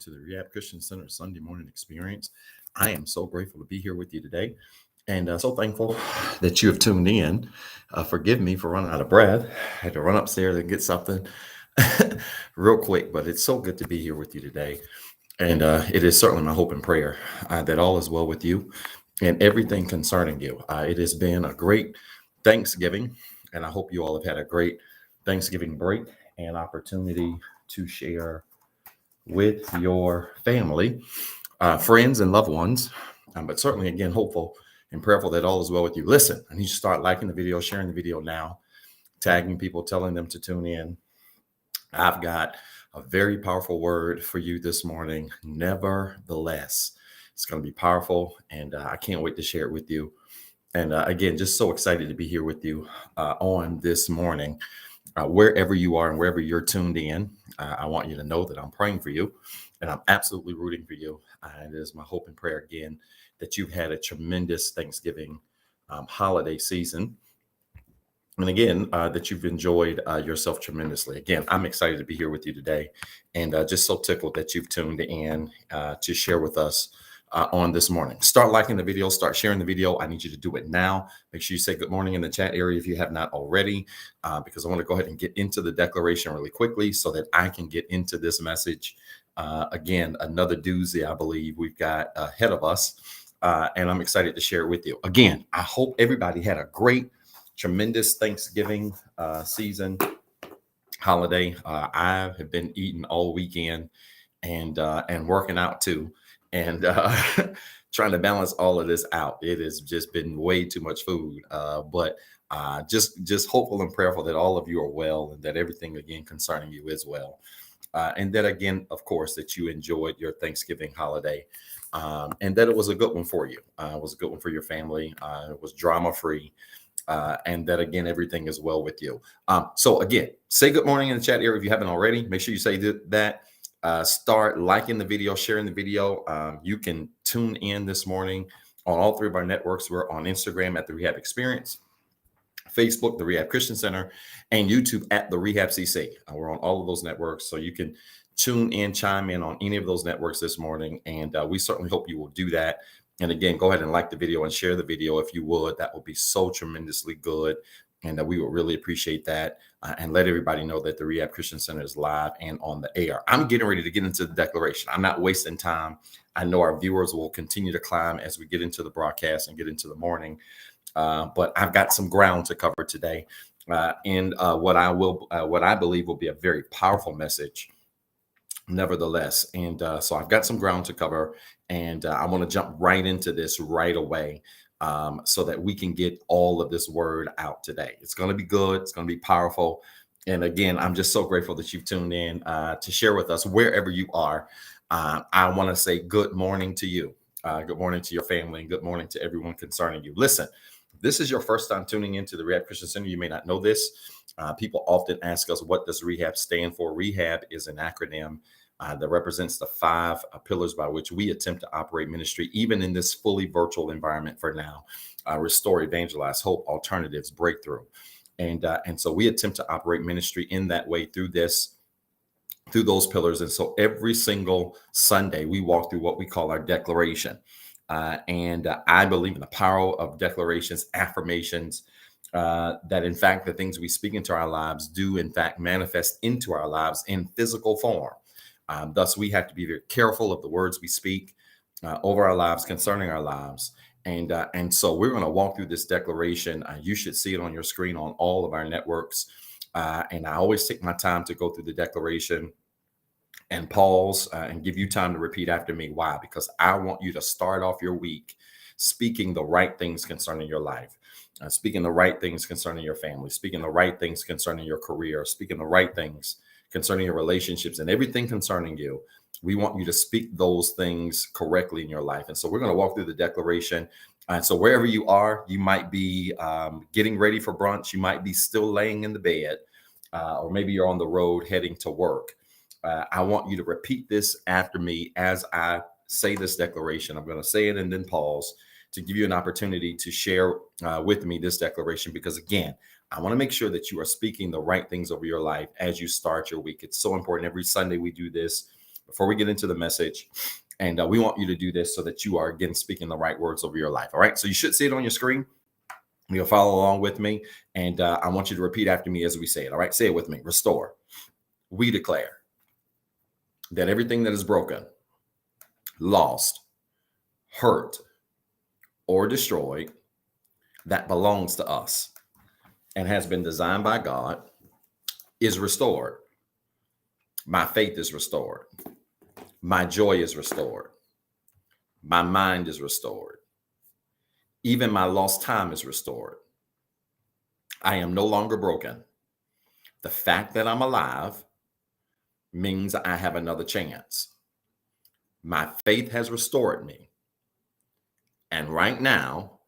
to the Rehab Christian Center Sunday morning experience. I am so grateful to be here with you today and so thankful that you have tuned in. Forgive me for running out of breath. I had to run upstairs and get something real quick, but it's so good to be here with you today. And it is certainly my hope and prayer that all is well with you and everything concerning you. It has been a great Thanksgiving, and I hope you all have had a great Thanksgiving break and opportunity to share with your family, friends, and loved ones. But certainly, again, hopeful and prayerful that all is well with you. Listen, I need you to start liking the video, sharing the video now, tagging people, telling them to tune in. I've got a very powerful word for you this morning. Nevertheless, it's going to be powerful, and I can't wait to share it with you. And again, just so excited to be here with you on this morning. Wherever you are and wherever you're tuned in, I want you to know that I'm praying for you and I'm absolutely rooting for you. And it is my hope and prayer again that you've had a tremendous Thanksgiving holiday season. And again, that you've enjoyed yourself tremendously. Again, I'm excited to be here with you today and just so tickled that you've tuned in to share with us on this morning. Start liking the video, start sharing the video. I need you to do it now. Make sure you say good morning in the chat area if you have not already, because I want to go ahead and get into the declaration really quickly so that I can get into this message. Again, another doozy, I believe we've got ahead of us, and I'm excited to share it with you. Again, I hope everybody had a great, tremendous Thanksgiving season holiday. I have been eating all weekend and working out too. And trying to balance all of this out. It has just been way too much food, but just hopeful and prayerful that all of you are well and that everything again concerning you is well. And that again, of course, that you enjoyed your Thanksgiving holiday and that it was a good one for you. It was a good one for your family. It was drama free. And that again, everything is well with you. So again, say good morning in the chat area if you haven't already. Make sure you say that. Start liking the video, sharing the video. You can tune in this morning on all three of our networks. We're on Instagram at TheREHABexperience, Facebook, the Rehab Christian Center, and YouTube at TheREHABCC. We're on all of those networks, so you can tune in, chime in on any of those networks this morning, and we certainly hope you will do that. And again, go ahead and like the video and share the video if you would. That would be so tremendously good. And we would really appreciate that and let everybody know that the Rehab Christian Center is live and on the air. I'm getting ready to get into the declaration. I'm not wasting time. I know our viewers will continue to climb as we get into the broadcast and get into the morning. But I've got some ground to cover today and what I believe will be a very powerful message. Nevertheless, and so I've got some ground to cover, and I want to jump right into this right away. So that we can get all of this word out today. It's going to be good. It's going to be powerful. And again, I'm just so grateful that you've tuned in to share with us wherever you are. I want to say good morning to you. Good morning to your family. And good morning to everyone concerning you. Listen, if this is your first time tuning into the Rehab Christian Center, you may not know this. People often ask us, what does REHAB stand for? REHAB is an acronym that represents the 5 pillars by which we attempt to operate ministry, even in this fully virtual environment for now. Restore, evangelize, hope, alternatives, breakthrough. And so we attempt to operate ministry in that way through those pillars. And so every single Sunday, we walk through what we call our declaration. And I believe in the power of declarations, affirmations, that in fact, the things we speak into our lives do in fact manifest into our lives in physical form. Thus, we have to be very careful of the words we speak over our lives, concerning our lives. And so we're going to walk through this declaration. You should see it on your screen on all of our networks. And I always take my time to go through the declaration and pause and give you time to repeat after me. Why? Because I want you to start off your week speaking the right things concerning your life, speaking the right things concerning your family, speaking the right things concerning your career, speaking the right things concerning your relationships and everything concerning you. We want you to speak those things correctly in your life. And so we're going to walk through the declaration. And so wherever you are, you might be getting ready for brunch. You might be still laying in the bed, or maybe you're on the road heading to work. I want you to repeat this after me as I say this declaration. I'm going to say it and then pause to give you an opportunity to share with me this declaration, because again, I want to make sure that you are speaking the right things over your life as you start your week. It's so important. Every Sunday we do this. before we get into the message. And we want you to do this so that you are, again, speaking the right words over your life. All right. So you should see it on your screen. You'll follow along with me. And I want you to repeat after me as we say it. All right. Say it with me. Restore. We declare that everything that is broken, lost, hurt, or destroyed that belongs to us and has been designed by God is restored. My faith is restored. My joy is restored. My mind is restored. Even my lost time is restored. I am no longer broken. The fact that I'm alive means I have another chance. My faith has restored me. And right now,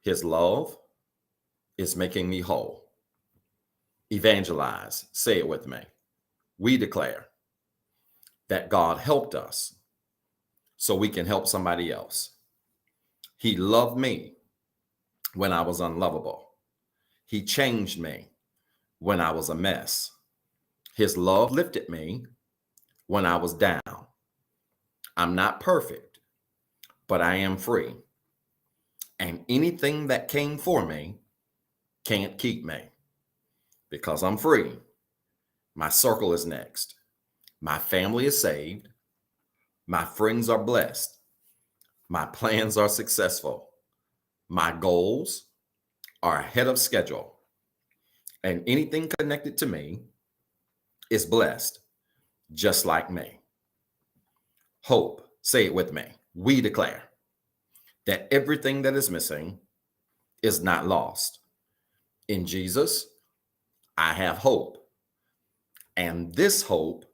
his love is making me whole. Evangelize. Say it with me. We declare that God helped us so we can help somebody else. He loved me when I was unlovable. He changed me when I was a mess. His love lifted me when I was down. I'm not perfect, but I am free. And anything that came for me can't keep me because I'm free. My circle is next. My family is saved. My friends are blessed. My plans are successful. My goals are ahead of schedule. And anything connected to me is blessed, just like me. Hope. Say it with me. We declare that everything that is missing is not lost. In Jesus, I have hope. And this hope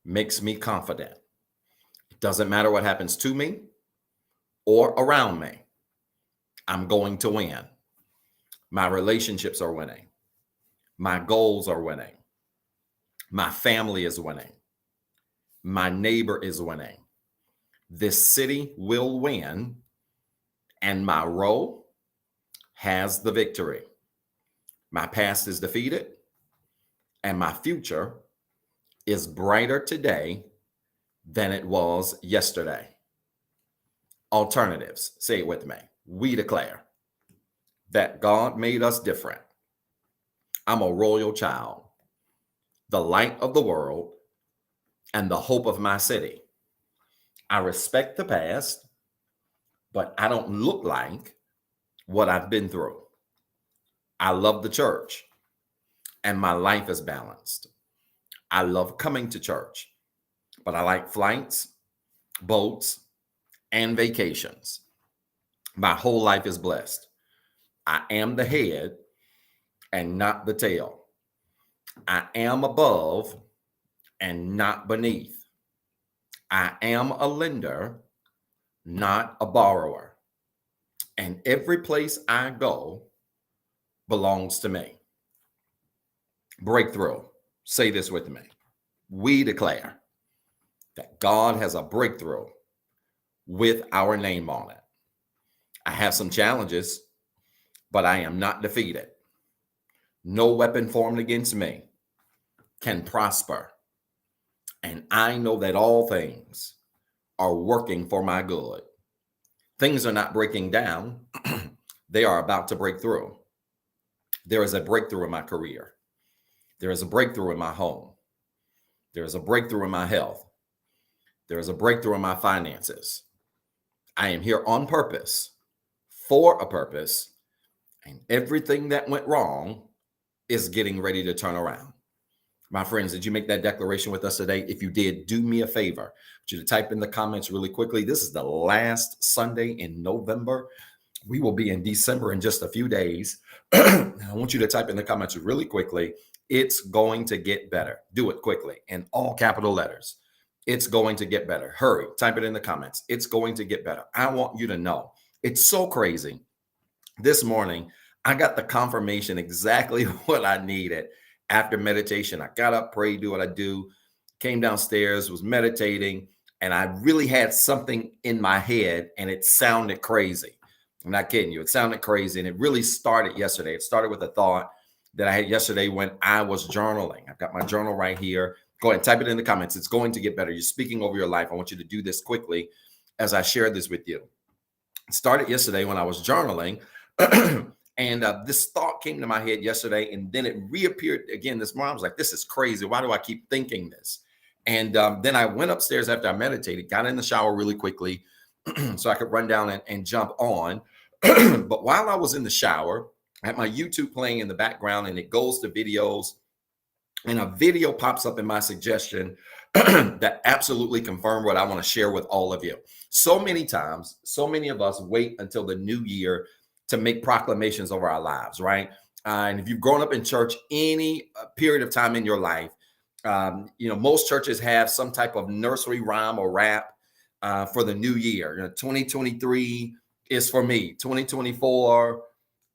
makes me confident. It doesn't matter what happens to me or around me. I'm going to win. My relationships are winning. My goals are winning. My family is winning. My neighbor is winning. This city will win, and my role has the victory. My past is defeated, and my future is brighter today than it was yesterday. Alternatives. Say it with me. We declare that God made us different. I'm a royal child, the light of the world, and the hope of my city. I respect the past, but I don't look like what I've been through. I love the church, and my life is balanced. I love coming to church, but I like flights, boats, and vacations. My whole life is blessed. I am the head and not the tail. I am above and not beneath. I am a lender, not a borrower. And every place I go belongs to me. Breakthrough. Say this with me. We declare that God has a breakthrough with our name on it. I have some challenges, but I am not defeated. No weapon formed against me can prosper. And I know that all things are working for my good. Things are not breaking down. They are about to break through. There is a breakthrough in my career. There is a breakthrough in my home. There is a breakthrough in my health. There is a breakthrough in my finances. I am here on purpose, for a purpose, and everything that went wrong is getting ready to turn around. My friends, did you make that declaration with us today? If you did, do me a favor. I want you to type in the comments really quickly. This is the last Sunday in November. We will be in December in just a few days. I want you to type in the comments really quickly. It's going to get better. Do it quickly in all capital letters. It's going to get better. Hurry, type it in the comments. It's going to get better. I want you to know. It's so crazy. This morning, I got the confirmation exactly what I needed. After meditation, I got up, prayed, do what I do, came downstairs, was meditating, and I really had something in my head, and it sounded crazy. I'm not kidding you. It sounded crazy, and it really started yesterday. It started with a thought that I had yesterday when I was journaling. I've got my journal right here. Go ahead and type it in the comments. It's going to get better. You're speaking over your life. I want you to do this quickly as I share this with you. It started yesterday when I was journaling. And this thought came to my head yesterday, and then it reappeared again this morning. I was like, this is crazy. Why do I keep thinking this? And then I went upstairs after I meditated, got in the shower really quickly so I could run down and jump on. But while I was in the shower, I had my YouTube playing in the background, and it goes to videos. And a video pops up in my suggestion that absolutely confirmed what I want to share with all of you. So many times, so many of us wait until the new year to make proclamations over our lives, right? And if you've grown up in church any period of time in your life, most churches have some type of nursery rhyme or rap for the new year. 2023 is for me. 2024,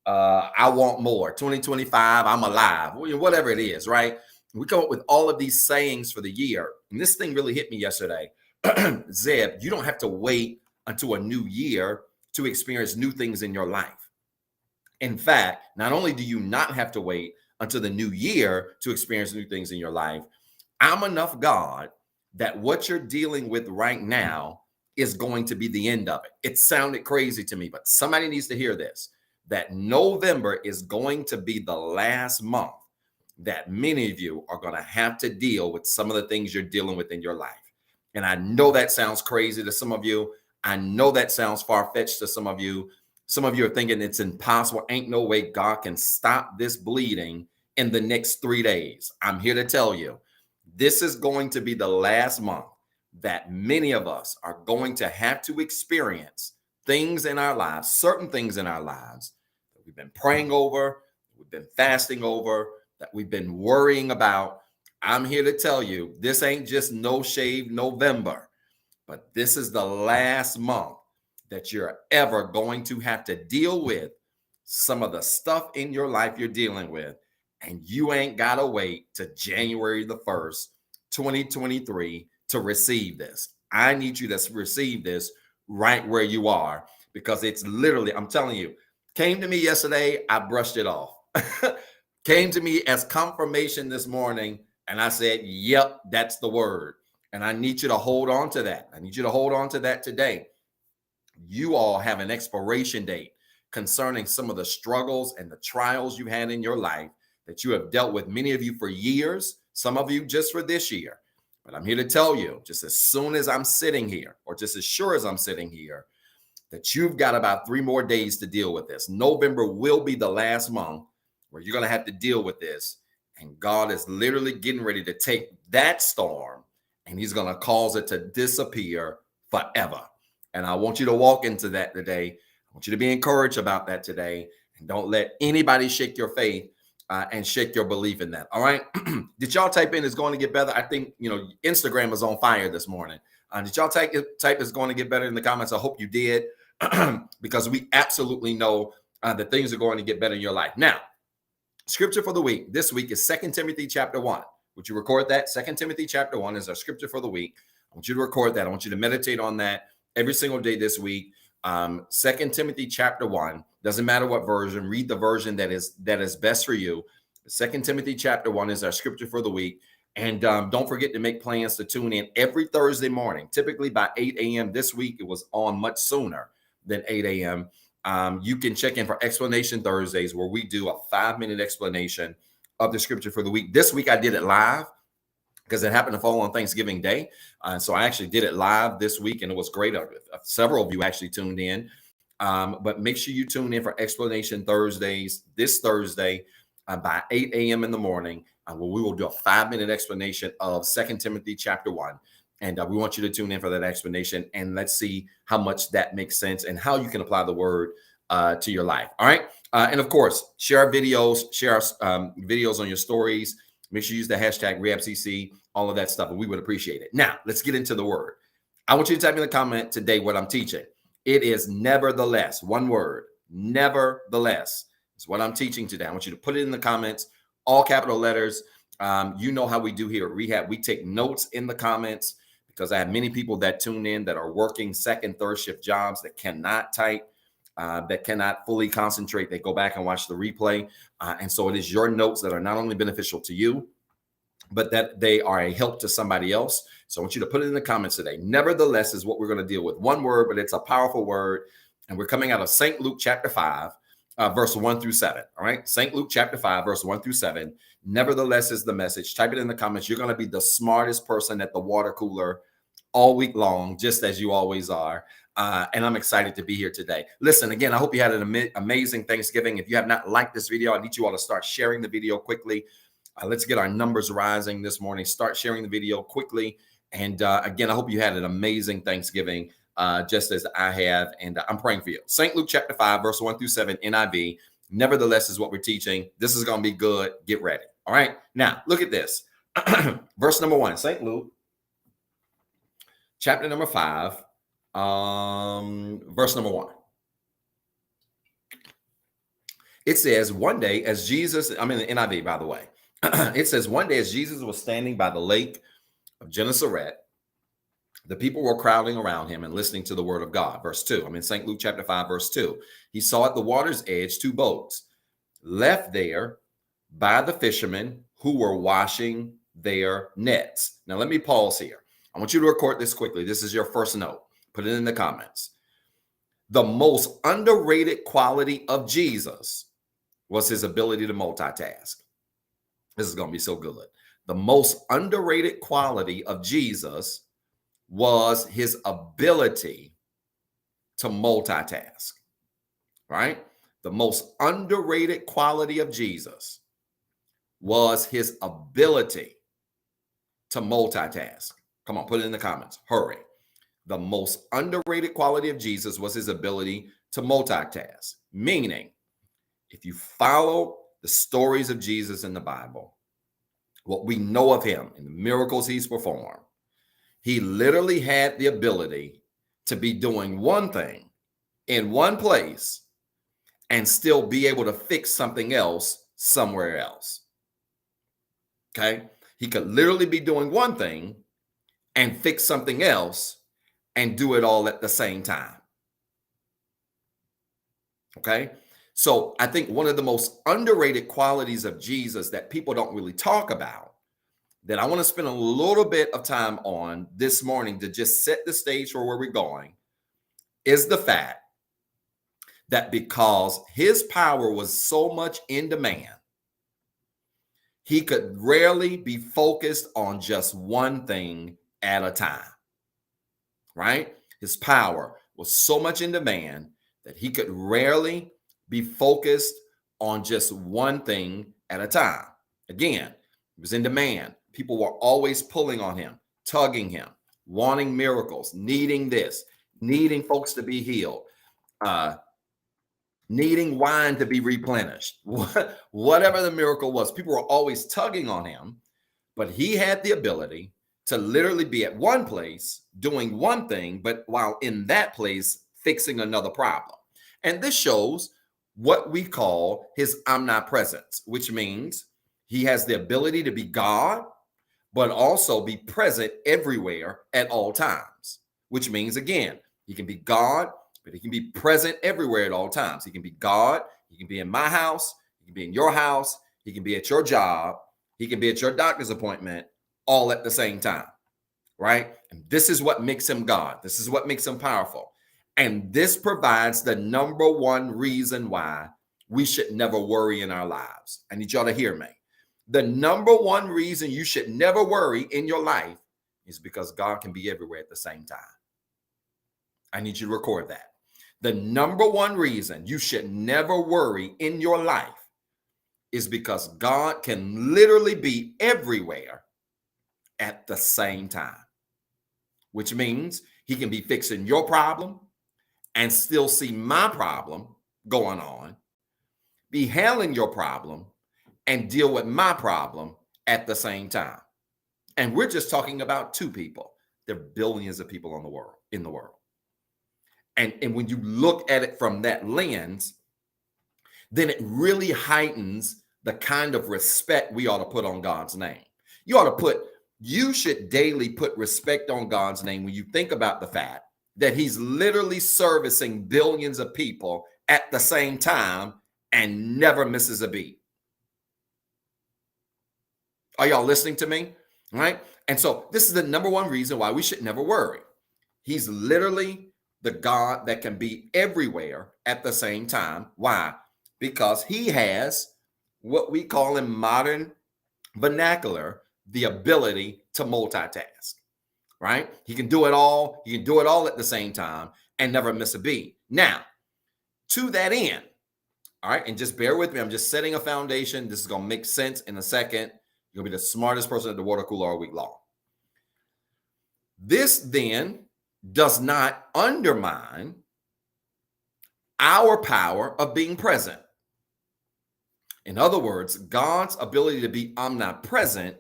I want more. 2025, I'm alive. Whatever it is, right? We come up with all of these sayings for the year. And this thing really hit me yesterday. Zeb, you don't have to wait until a new year to experience new things in your life. In fact, not only do you not have to wait until the new year to experience new things in your life, I'm enough God that what you're dealing with right now is going to be the end of it. It sounded crazy to me, but somebody needs to hear this, that November is going to be the last month that many of you are going to have to deal with some of the things you're dealing with in your life. And I know that sounds crazy to some of you. I know that sounds far-fetched to some of you. Some of you are thinking it's impossible. Ain't no way God can stop this bleeding in the next 3 days. I'm here to tell you, this is going to be the last month that many of us are going to have to experience things in our lives, certain things in our lives that we've been praying over, we've been fasting over, that we've been worrying about. I'm here to tell you, this ain't just no shave November, but this is the last month that you're ever going to have to deal with some of the stuff in your life you're dealing with. And you ain't got to wait to January the 1st, 2023 to receive this. I need you to receive this right where you are, because it's literally, I'm telling you, came to me yesterday, I brushed it off. Came to me as confirmation this morning, and I said, yep, that's the word. And I need you to hold on to that. I need you to hold on to that today. You all have an expiration date concerning some of the struggles and the trials you had in your life that you have dealt with, many of you for years, some of you just for this year. But I'm here to tell you, just as soon as I'm sitting here, or just as sure as I'm sitting here, that you've got about 3 more days to deal with this. November will be the last month where you're going to have to deal with this. And God is literally getting ready to take that storm, and he's going to cause it to disappear forever. And I want you to walk into that today. I want you to be encouraged about that today. And don't let anybody shake your faith and shake your belief in that. All right. Did y'all type in "it's going to get better"? I think, Instagram is on fire this morning. Did y'all type "it's going to get better" in the comments? I hope you did, because we absolutely know that things are going to get better in your life. Now, scripture for the week this week is 2 Timothy chapter 1. Would you record that? 2 Timothy chapter 1 is our scripture for the week. I want you to record that. I want you to meditate on that every single day this week. 2 Timothy chapter 1. Doesn't matter what version. Read the version that is best for you. 2 Timothy chapter 1 is our scripture for the week. And don't forget to make plans to tune in every Thursday morning, typically by 8 a.m. This week, it was on much sooner than 8 a.m. You can check in for Explanation Thursdays, where we do a 5-minute explanation of the scripture for the week. This week, I did it live because it happened to fall on Thanksgiving Day. So I actually did it live this week, and it was great. Several of you actually tuned in. But make sure you tune in for Explanation Thursdays this Thursday by 8 a.m. in the morning, where we will do a 5-minute explanation of 2 Timothy chapter 1. And we want you to tune in for that explanation, and let's see how much that makes sense and how you can apply the word to your life. All right. And of course, share our videos, share our videos on your stories. Make sure you use the hashtag REHABCC, all of that stuff, and we would appreciate it. Now, let's get into the word. I want you to type in the comment today what I'm teaching. It is nevertheless, one word, nevertheless. It's what I'm teaching today. I want you to put it in the comments, all capital letters. You know how we do here at Rehab. We take notes in the comments, because I have many people that tune in that are working second, third shift jobs that cannot type, that cannot fully concentrate. They go back and watch the replay. And so it is your notes that are not only beneficial to you, but that they are a help to somebody else. So I want you to put it in the comments today. Nevertheless is what we're going to deal with. One word, but it's a powerful word. And we're coming out of St. Luke chapter 5, verse 1 through 7. All right. St. Luke chapter 5, verse 1 through 7. Nevertheless is the message. Type it in the comments. You're going to be the smartest person at the water cooler all week long, just as you always are. And I'm excited to be here today. Listen, again, I hope you had an amazing Thanksgiving. If you have not liked this video, I need you all to start sharing the video quickly. Let's get our numbers rising this morning. Start sharing the video quickly. And again, I hope you had an amazing Thanksgiving, just as I have. And I'm praying for you. St. Luke chapter 5, verse 1 through 7, NIV. Nevertheless is what we're teaching. This is going to be good. Get ready. All right. Now, look at this. Verse number 1, St. Luke chapter number 5, verse number 1. It says, one day as Jesus, I'm in the NIV, by the way. It says, one day as Jesus was standing by the lake of Gennesaret, the people were crowding around him and listening to the word of God. Verse 2. I'm in St. Luke chapter 5, verse 2. He saw at the water's edge 2 boats left there by the fishermen who were washing their nets. Now, let me pause here. I want you to record this quickly. This is your first note. Put it in the comments. The most underrated quality of Jesus was his ability to multitask. This is going to be so good. The most underrated quality of Jesus was his ability to multitask, right? The most underrated quality of Jesus was his ability to multitask. Come on, put it in the comments. Hurry. The most underrated quality of Jesus was his ability to multitask, meaning if you follow the stories of Jesus in the Bible, what we know of him and the miracles he's performed, he literally had the ability to be doing one thing in one place and still be able to fix something else somewhere else. Okay? He could literally be doing one thing and fix something else and do it all at the same time. Okay? So I think one of the most underrated qualities of Jesus that people don't really talk about, that I want to spend a little bit of time on this morning to just set the stage for where we're going, is the fact that because his power was so much in demand, he could rarely be focused on just one thing at a time, right? His power was so much in demand that he could rarely be focused on just one thing at a time. Again, it was in demand. People were always pulling on him, tugging him, wanting miracles, needing this, needing folks to be healed, needing wine to be replenished. Whatever the miracle was, people were always tugging on him, but he had the ability to literally be at one place doing one thing, but while in that place fixing another problem. And this shows what we call his omnipresence, which means he has the ability to be God, but also be present everywhere at all times, which means, again, he can be God, but he can be present everywhere at all times. He can be God. He can be in my house. He can be in your house. He can be at your job. He can be at your doctor's appointment all at the same time, right? And this is what makes him God. This is what makes him powerful. And this provides the number one reason why we should never worry in our lives. I need y'all to hear me. The number one reason you should never worry in your life is because God can be everywhere at the same time. I need you to record that. The number one reason you should never worry in your life is because God can literally be everywhere at the same time, which means he can be fixing your problem and still see my problem going on, be handling your problem and deal with my problem at the same time. And we're just talking about 2 people. There are billions of people in the world. And when you look at it from that lens, then it really heightens the kind of respect we ought to put on God's name. You should daily put respect on God's name when you think about the fact that he's literally servicing billions of people at the same time and never misses a beat. Are y'all listening to me? All right. And so this is the number one reason why we should never worry. He's literally the God that can be everywhere at the same time. Why? Because he has what we call in modern vernacular the ability to multitask, right? He can do it all. He can do it all at the same time and never miss a beat. Now, to that end, all right, and just bear with me. I'm just setting a foundation. This is going to make sense in a second. You're going to be the smartest person at the water cooler all week long. This then does not undermine our power of being present. In other words, God's ability to be omnipresent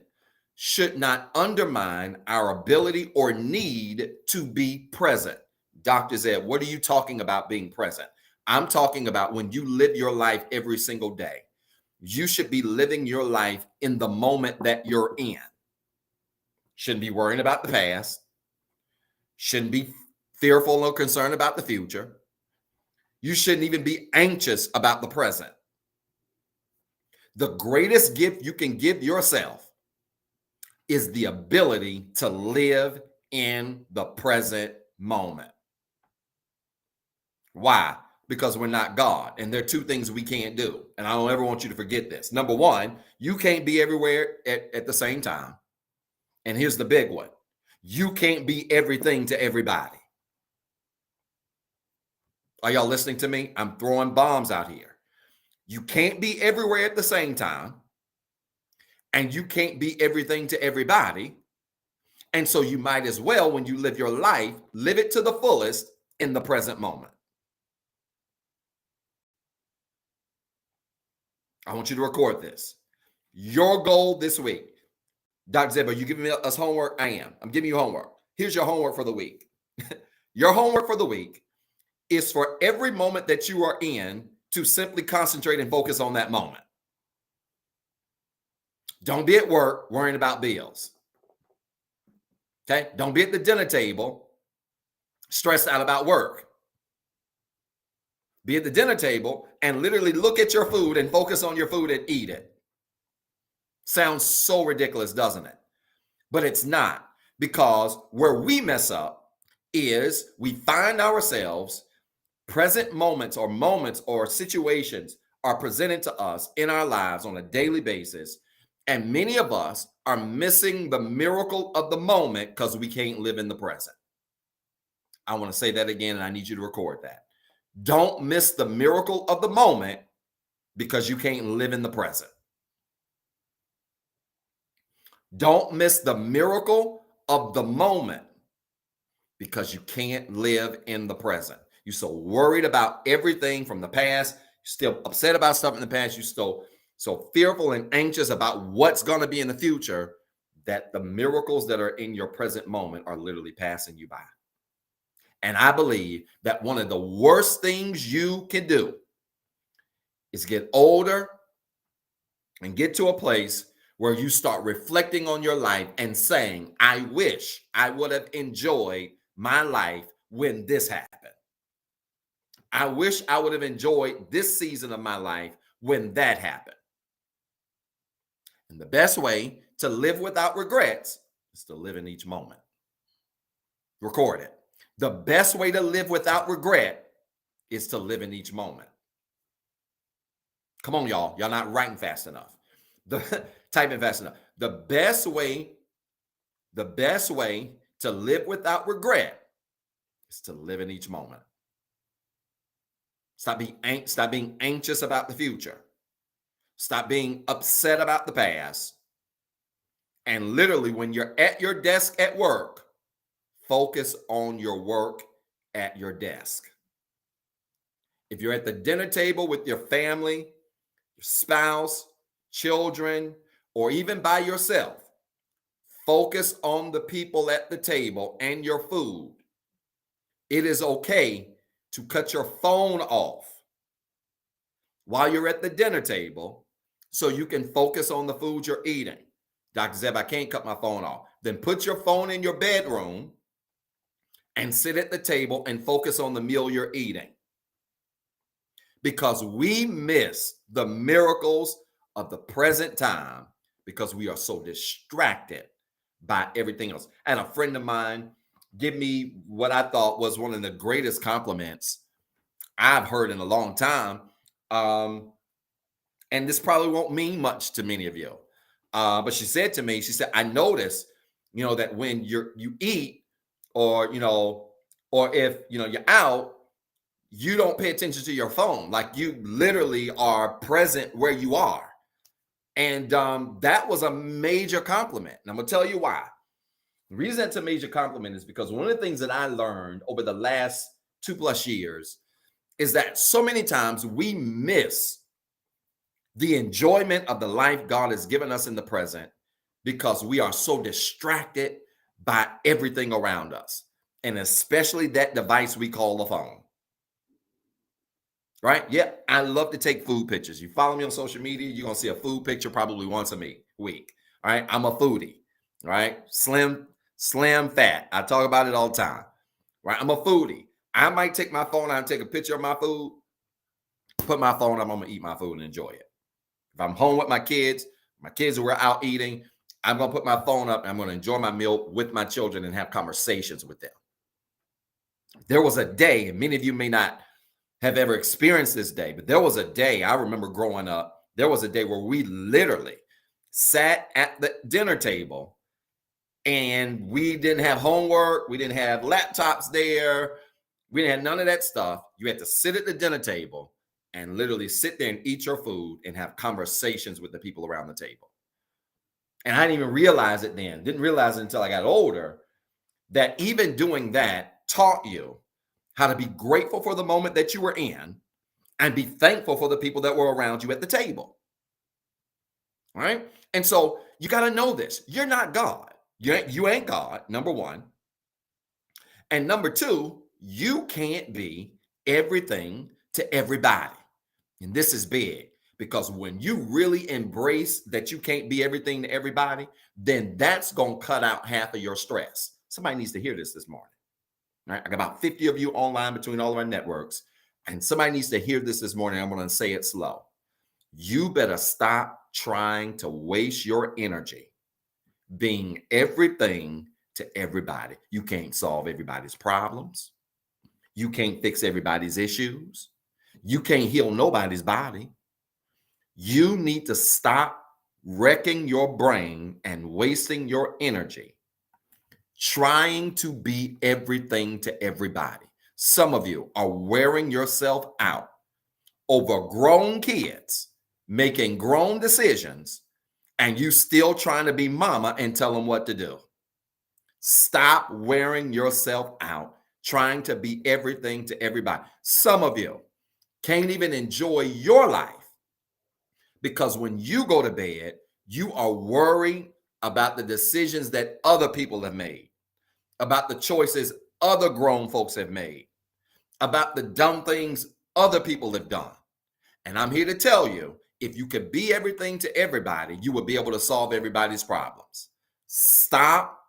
should not undermine our ability or need to be present. Dr. Zed, what are you talking about being present? I'm talking about when you live your life every single day. You should be living your life in the moment that you're in. Shouldn't be worrying about the past. Shouldn't be fearful or concerned about the future. You shouldn't even be anxious about the present. The greatest gift you can give yourself is the ability to live in the present moment. Why? Because we're not God. And there are two things we can't do. And I don't ever want you to forget this. Number one, you can't be everywhere at the same time. And here's the big one. You can't be everything to everybody. Are y'all listening to me? I'm throwing bombs out here. You can't be everywhere at the same time. And you can't be everything to everybody. And so you might as well, when you live your life, live it to the fullest in the present moment. I want you to record this. Your goal this week. Dr. Zeb, are you giving us homework? I am. I'm giving you homework. Here's your homework for the week. Your homework for the week is for every moment that you are in to simply concentrate and focus on that moment. Don't be at work worrying about bills. Okay? Don't be at the dinner table stressed out about work. Be at the dinner table and literally look at your food and focus on your food and eat it. Sounds so ridiculous, doesn't it? But it's not, because where we mess up is we find ourselves present moments or situations are presented to us in our lives on a daily basis. And many of us are missing the miracle of the moment because we can't live in the present. I want to say that again, and I need you to record that. Don't miss the miracle of the moment because you can't live in the present. Don't miss the miracle of the moment because you can't live in the present. You're so worried about everything from the past. You're still upset about stuff in the past. You're still so fearful and anxious about what's going to be in the future that the miracles that are in your present moment are literally passing you by. And I believe that one of the worst things you can do is get older and get to a place where you start reflecting on your life and saying, I wish I would have enjoyed my life when this happened. I wish I would have enjoyed this season of my life when that happened. And the best way to live without regrets is to live in each moment. Record it. The best way to live without regret is to live in each moment. Come on, y'all. Y'all not writing fast enough. Typing fast enough. The best way to live without regret is to live in each moment. Stop being anxious about the future. Stop being upset about the past. And literally, when you're at your desk at work, focus on your work at your desk. If you're at the dinner table with your family, your spouse, children, or even by yourself, focus on the people at the table and your food. It is okay to cut your phone off while you're at the dinner table so you can focus on the food you're eating. Dr. Zeb, I can't cut my phone off. Then put your phone in your bedroom and sit at the table and focus on the meal you're eating. Because we miss the miracles of the present time because we are so distracted by everything else. And a friend of mine give me what I thought was one of the greatest compliments I've heard in a long time. And this probably won't mean much to many of you. But she said to me, she said, I notice, that when you eat or, or if, you're out, you don't pay attention to your phone. Like you literally are present where you are. And that was a major compliment. And I'm going to tell you why. The reason that's a major compliment is because one of the things that I learned over the last 2+ years is that so many times we miss the enjoyment of the life God has given us in the present because we are so distracted by everything around us, and especially that device we call the phone. Right? Yeah, I love to take food pictures. You follow me on social media, you're going to see a food picture probably once a week. All right? I'm a foodie. All right? Slim, fat. I talk about it all the time. Right? I'm a foodie. I might take my phone out and take a picture of my food, put my phone up, I'm going to eat my food and enjoy it. If I'm home with my kids who are out eating, I'm going to put my phone up and I'm going to enjoy my meal with my children and have conversations with them. There was a day, and many of you may not have ever experienced this day, but there was a day, I remember growing up, there was a day where we literally sat at the dinner table and we didn't have homework, we didn't have laptops there, we didn't have none of that stuff. You had to sit at the dinner table and literally sit there and eat your food and have conversations with the people around the table. And I didn't even realize it then, didn't realize it until I got older, that even doing that taught you how to be grateful for the moment that you were in and be thankful for the people that were around you at the table. All right? And so you got to know this. You're not God. You ain't God, number one. And number two, you can't be everything to everybody. And this is big, because when you really embrace that you can't be everything to everybody, then that's going to cut out half of your stress. Somebody needs to hear this morning. Right? I got about 50 of you online between all of our networks, and somebody needs to hear this morning. I'm going to say it slow. You better stop trying to waste your energy being everything to everybody. You can't solve everybody's problems. You can't fix everybody's issues. You can't heal nobody's body. You need to stop wrecking your brain and wasting your energy trying to be everything to everybody. Some of you are wearing yourself out over grown kids making grown decisions, and you still trying to be mama and tell them what to do. Stop wearing yourself out trying to be everything to everybody. Some of you can't even enjoy your life because when you go to bed, you are worried about the decisions that other people have made, about the choices other grown folks have made, about the dumb things other people have done. And I'm here to tell you, if you could be everything to everybody, you would be able to solve everybody's problems. Stop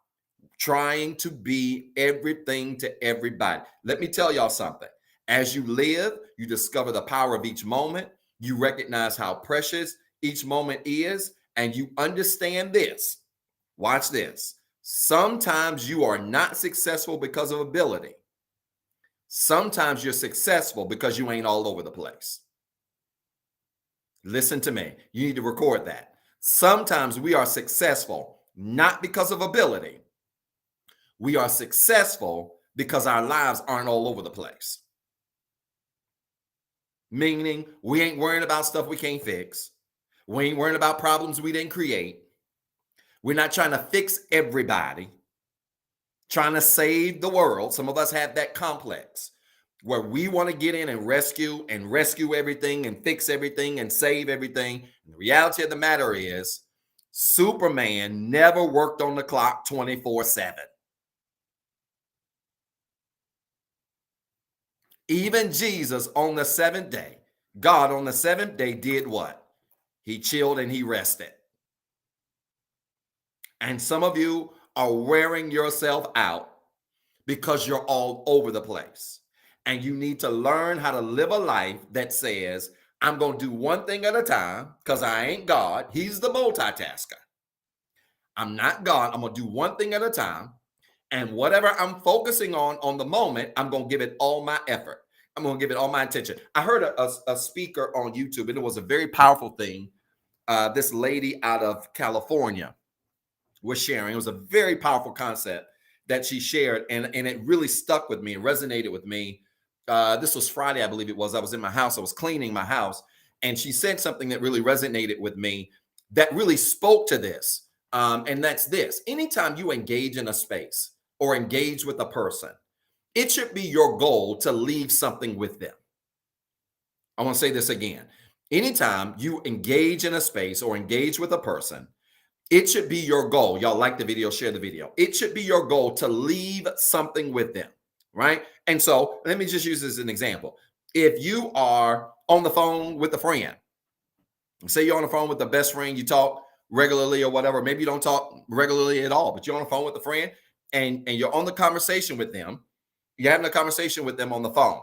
trying to be everything to everybody. Let me tell y'all something. As you live, you discover the power of each moment. You recognize how precious each moment is, and you understand this. Watch this. Sometimes you are not successful because of ability. Sometimes you're successful because you ain't all over the place. Listen to me. You need to record that. Sometimes we are successful not because of ability. We are successful because our lives aren't all over the place. Meaning we ain't worrying about stuff we can't fix. We ain't worrying about problems we didn't create. We're not trying to fix everybody, trying to save the world. Some of us have that complex where we want to get in and rescue everything and fix everything and save everything. And the reality of the matter is, Superman never worked on the clock 24/7. Even Jesus on the seventh day, God on the seventh day did what? He chilled and he rested. And some of you are wearing yourself out because you're all over the place. And you need to learn how to live a life that says, I'm going to do one thing at a time because I ain't God. He's the multitasker. I'm not God. I'm going to do one thing at a time. And whatever I'm focusing on the moment, I'm going to give it all my effort. I'm going to give it all my attention. I heard a speaker on YouTube, and it was a very powerful thing. This lady out of California was sharing. It was a very powerful concept that she shared, and it really stuck with me and resonated with me. This was Friday, I believe it was. I was in my house. I was cleaning my house, and she said something that really resonated with me that really spoke to this. And that's this. Anytime you engage in a space or engage with a person, it should be your goal to leave something with them. I want to say this again. Anytime you engage in a space or engage with a person, it should be your goal. Y'all like the video, share the video. It should be your goal to leave something with them, right? And so let me just use this as an example. If you are on the phone with a friend, say you're on the phone with the best friend, you talk regularly or whatever, maybe you don't talk regularly at all, but you're on the phone with a friend and you're on the conversation with them, you're having a conversation with them on the phone.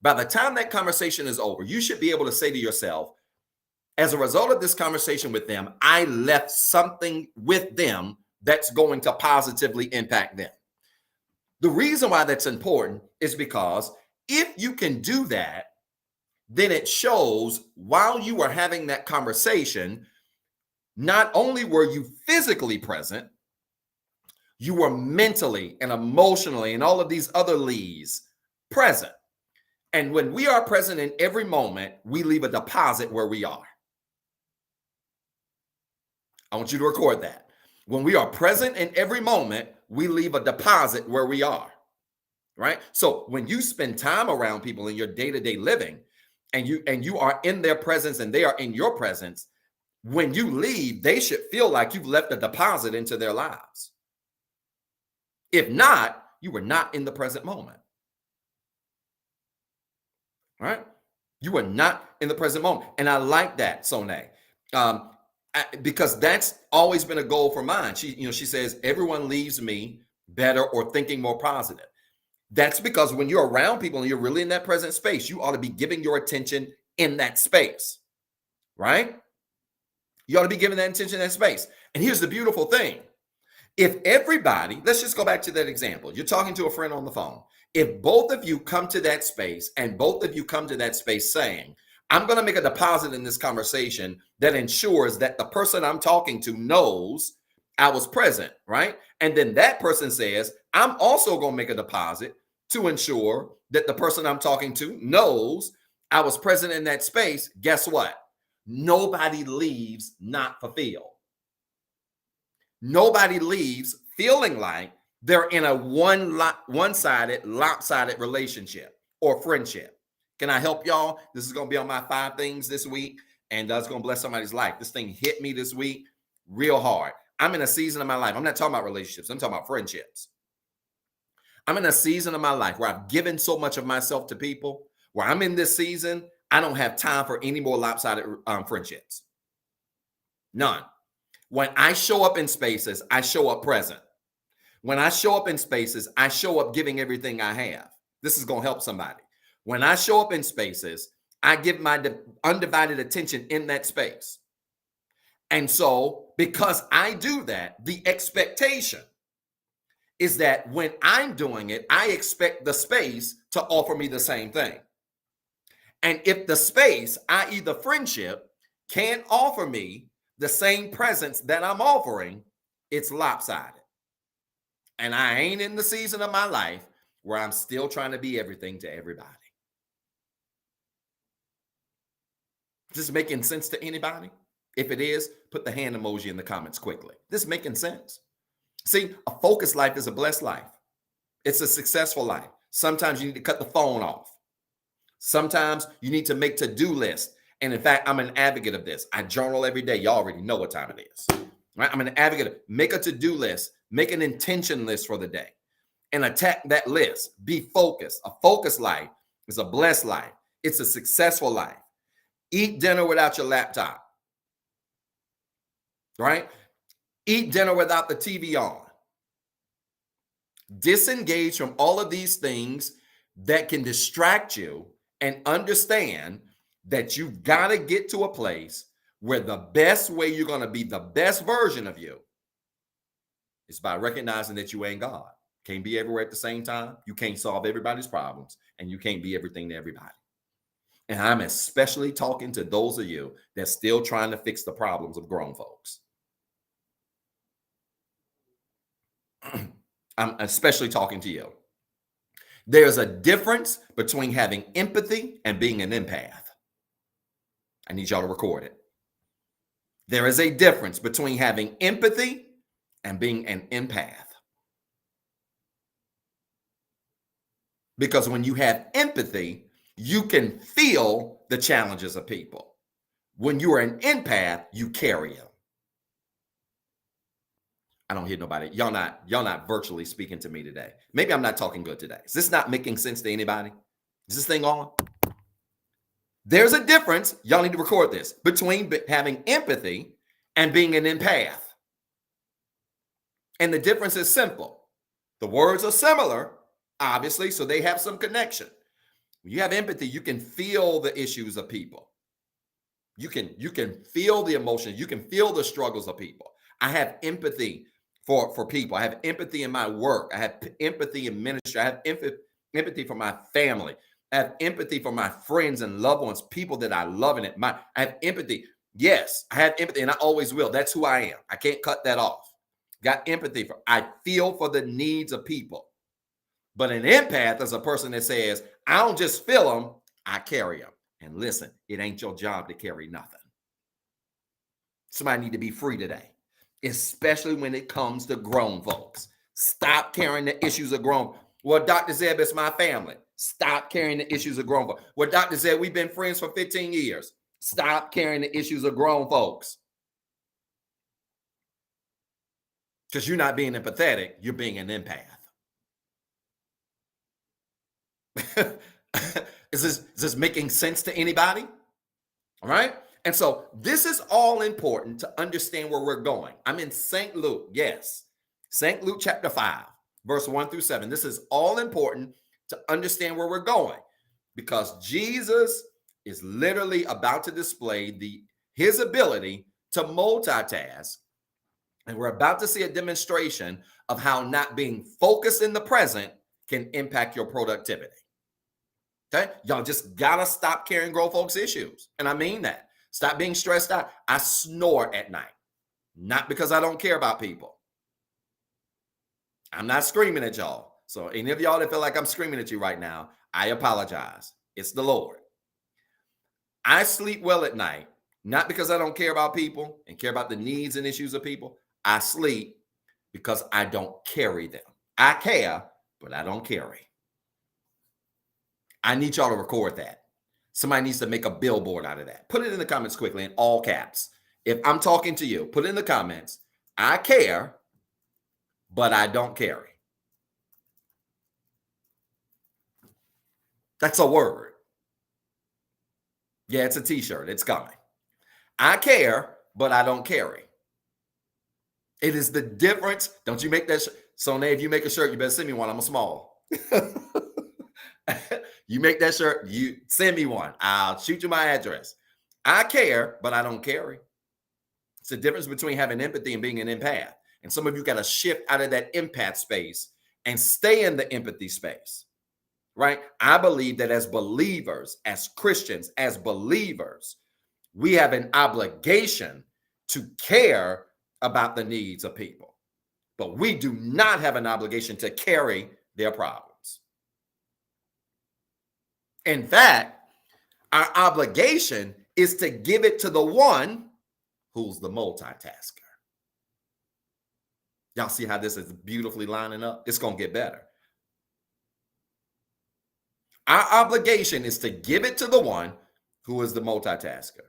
By the time that conversation is over, you should be able to say to yourself, as a result of this conversation with them, I left something with them that's going to positively impact them. The reason why that's important is because if you can do that, then it shows while you were having that conversation, not only were you physically present, you were mentally and emotionally and all of these other leads present. And when we are present in every moment, we leave a deposit where we are. I want you to record that. When we are present in every moment, we leave a deposit where we are, right? So when you spend time around people in your day-to-day living and you are in their presence and they are in your presence, when you leave, they should feel like you've left a deposit into their lives. If not, you were not in the present moment, right? You were not in the present moment. And I like that, Sonae. Because that's always been a goal for mine. She says, everyone leaves me better or thinking more positive. That's because when you're around people and you're really in that present space, you ought to be giving your attention in that space, right? You ought to be giving that attention in that space. And here's the beautiful thing. If everybody, let's just go back to that example. You're talking to a friend on the phone. If both of you come to that space and both of you come to that space saying, I'm going to make a deposit in this conversation that ensures that the person I'm talking to knows I was present, right? And then that person says, I'm also going to make a deposit to ensure that the person I'm talking to knows I was present in that space. Guess what? Nobody leaves not fulfilled. Nobody leaves feeling like they're in a one-sided, lopsided relationship or friendship. Can I help y'all? This is going to be on my 5 things this week, and it's going to bless somebody's life. This thing hit me this week real hard. I'm in a season of my life. I'm not talking about relationships. I'm talking about friendships. I'm in a season of my life where I've given so much of myself to people, where I'm in this season, I don't have time for any more lopsided friendships. None. When I show up in spaces, I show up present. When I show up in spaces, I show up giving everything I have. This is going to help somebody. When I show up in spaces, I give my undivided attention in that space. And so, because I do that, the expectation is that when I'm doing it, I expect the space to offer me the same thing. And if the space, i.e. the friendship, can't offer me the same presence that I'm offering, it's lopsided. And I ain't in the season of my life where I'm still trying to be everything to everybody. Is this making sense to anybody? If it is, put the hand emoji in the comments quickly. This is making sense. See, a focused life is a blessed life. It's a successful life. Sometimes you need to cut the phone off. Sometimes you need to make to-do lists. And in fact, I'm an advocate of this. I journal every day. Y'all already know what time it is. Right? I'm an advocate of make a to-do list, make an intention list for the day, and attack that list. Be focused. A focused life is a blessed life. It's a successful life. Eat dinner without your laptop. Right? Eat dinner without the TV on. Disengage from all of these things that can distract you and understand that you've got to get to a place where the best way you're going to be the best version of you It's by recognizing that you ain't God. Can't be everywhere at the same time. You can't solve everybody's problems, and you can't be everything to everybody. And I'm especially talking to those of you that's still trying to fix the problems of grown folks. I'm especially talking to you. There's a difference between having empathy and being an empath. I need y'all to record it. There is a difference between having empathy and being an empath. Because when you have empathy, you can feel the challenges of people. When you are an empath, you carry them. I don't hear nobody. Y'all not virtually speaking to me today. Maybe I'm not talking good today. Is this not making sense to anybody? Is this thing on? There's a difference, y'all need to record this, between having empathy and being an empath. And the difference is simple. The words are similar, obviously, so they have some connection. When you have empathy, you can feel the issues of people. You can feel the emotions. You can feel the struggles of people. I have empathy for people. I have empathy in my work. I have empathy in ministry. I have empathy for my family. I have empathy for my friends and loved ones, people that I love and admire. I have empathy. Yes, I have empathy, and I always will. That's who I am. I can't cut that off. Got empathy for. I feel for the needs of people. But an empath is a person that says, I don't just feel them, I carry them. And listen, it ain't your job to carry nothing. Somebody need to be free today, especially when it comes to grown folks. Stop carrying the issues of grown. Well, Dr. Zeb, it's my family. Stop carrying the issues of grown folks. Well, Dr. Zeb, we've been friends for 15 years. Stop carrying the issues of grown folks. Because you're not being empathetic, you're being an empath. Is this making sense to anybody? All right. And so this is all important to understand where we're going. I'm in St. Luke. Yes. St. Luke chapter 5, verse 1 through 7. This is all important to understand where we're going, because Jesus is literally about to display his ability to multitask. And we're about to see a demonstration of how not being focused in the present can impact your productivity. Okay, y'all just gotta stop carrying grown folks' issues. And I mean that. Stop being stressed out. I snore at night, not because I don't care about people. I'm not screaming at y'all. So any of y'all that feel like I'm screaming at you right now, I apologize. It's the Lord. I sleep well at night, not because I don't care about people and care about the needs and issues of people. I sleep because I don't carry them. I care, but I don't carry. I need y'all to record that. Somebody needs to make a billboard out of that. Put it in the comments quickly in all caps. If I'm talking to you, put it in the comments. I care, but I don't carry. That's a word. Yeah, it's a t-shirt. It's coming. I care, but I don't carry. It is the difference. Don't you make that shirt? So now if you make a shirt, you better send me one. I'm a small. You make that shirt, you send me one. I'll shoot you my address. I care, but I don't carry. It's the difference between having empathy and being an empath. And some of you got to shift out of that empath space and stay in the empathy space, right? I believe that as believers, as Christians, as believers, we have an obligation to care about the needs of people. But we do not have an obligation to carry their problems. In fact, our obligation is to give it to the one who's the multitasker. Y'all see how this is beautifully lining up? It's going to get better. Our obligation is to give it to the one who is the multitasker,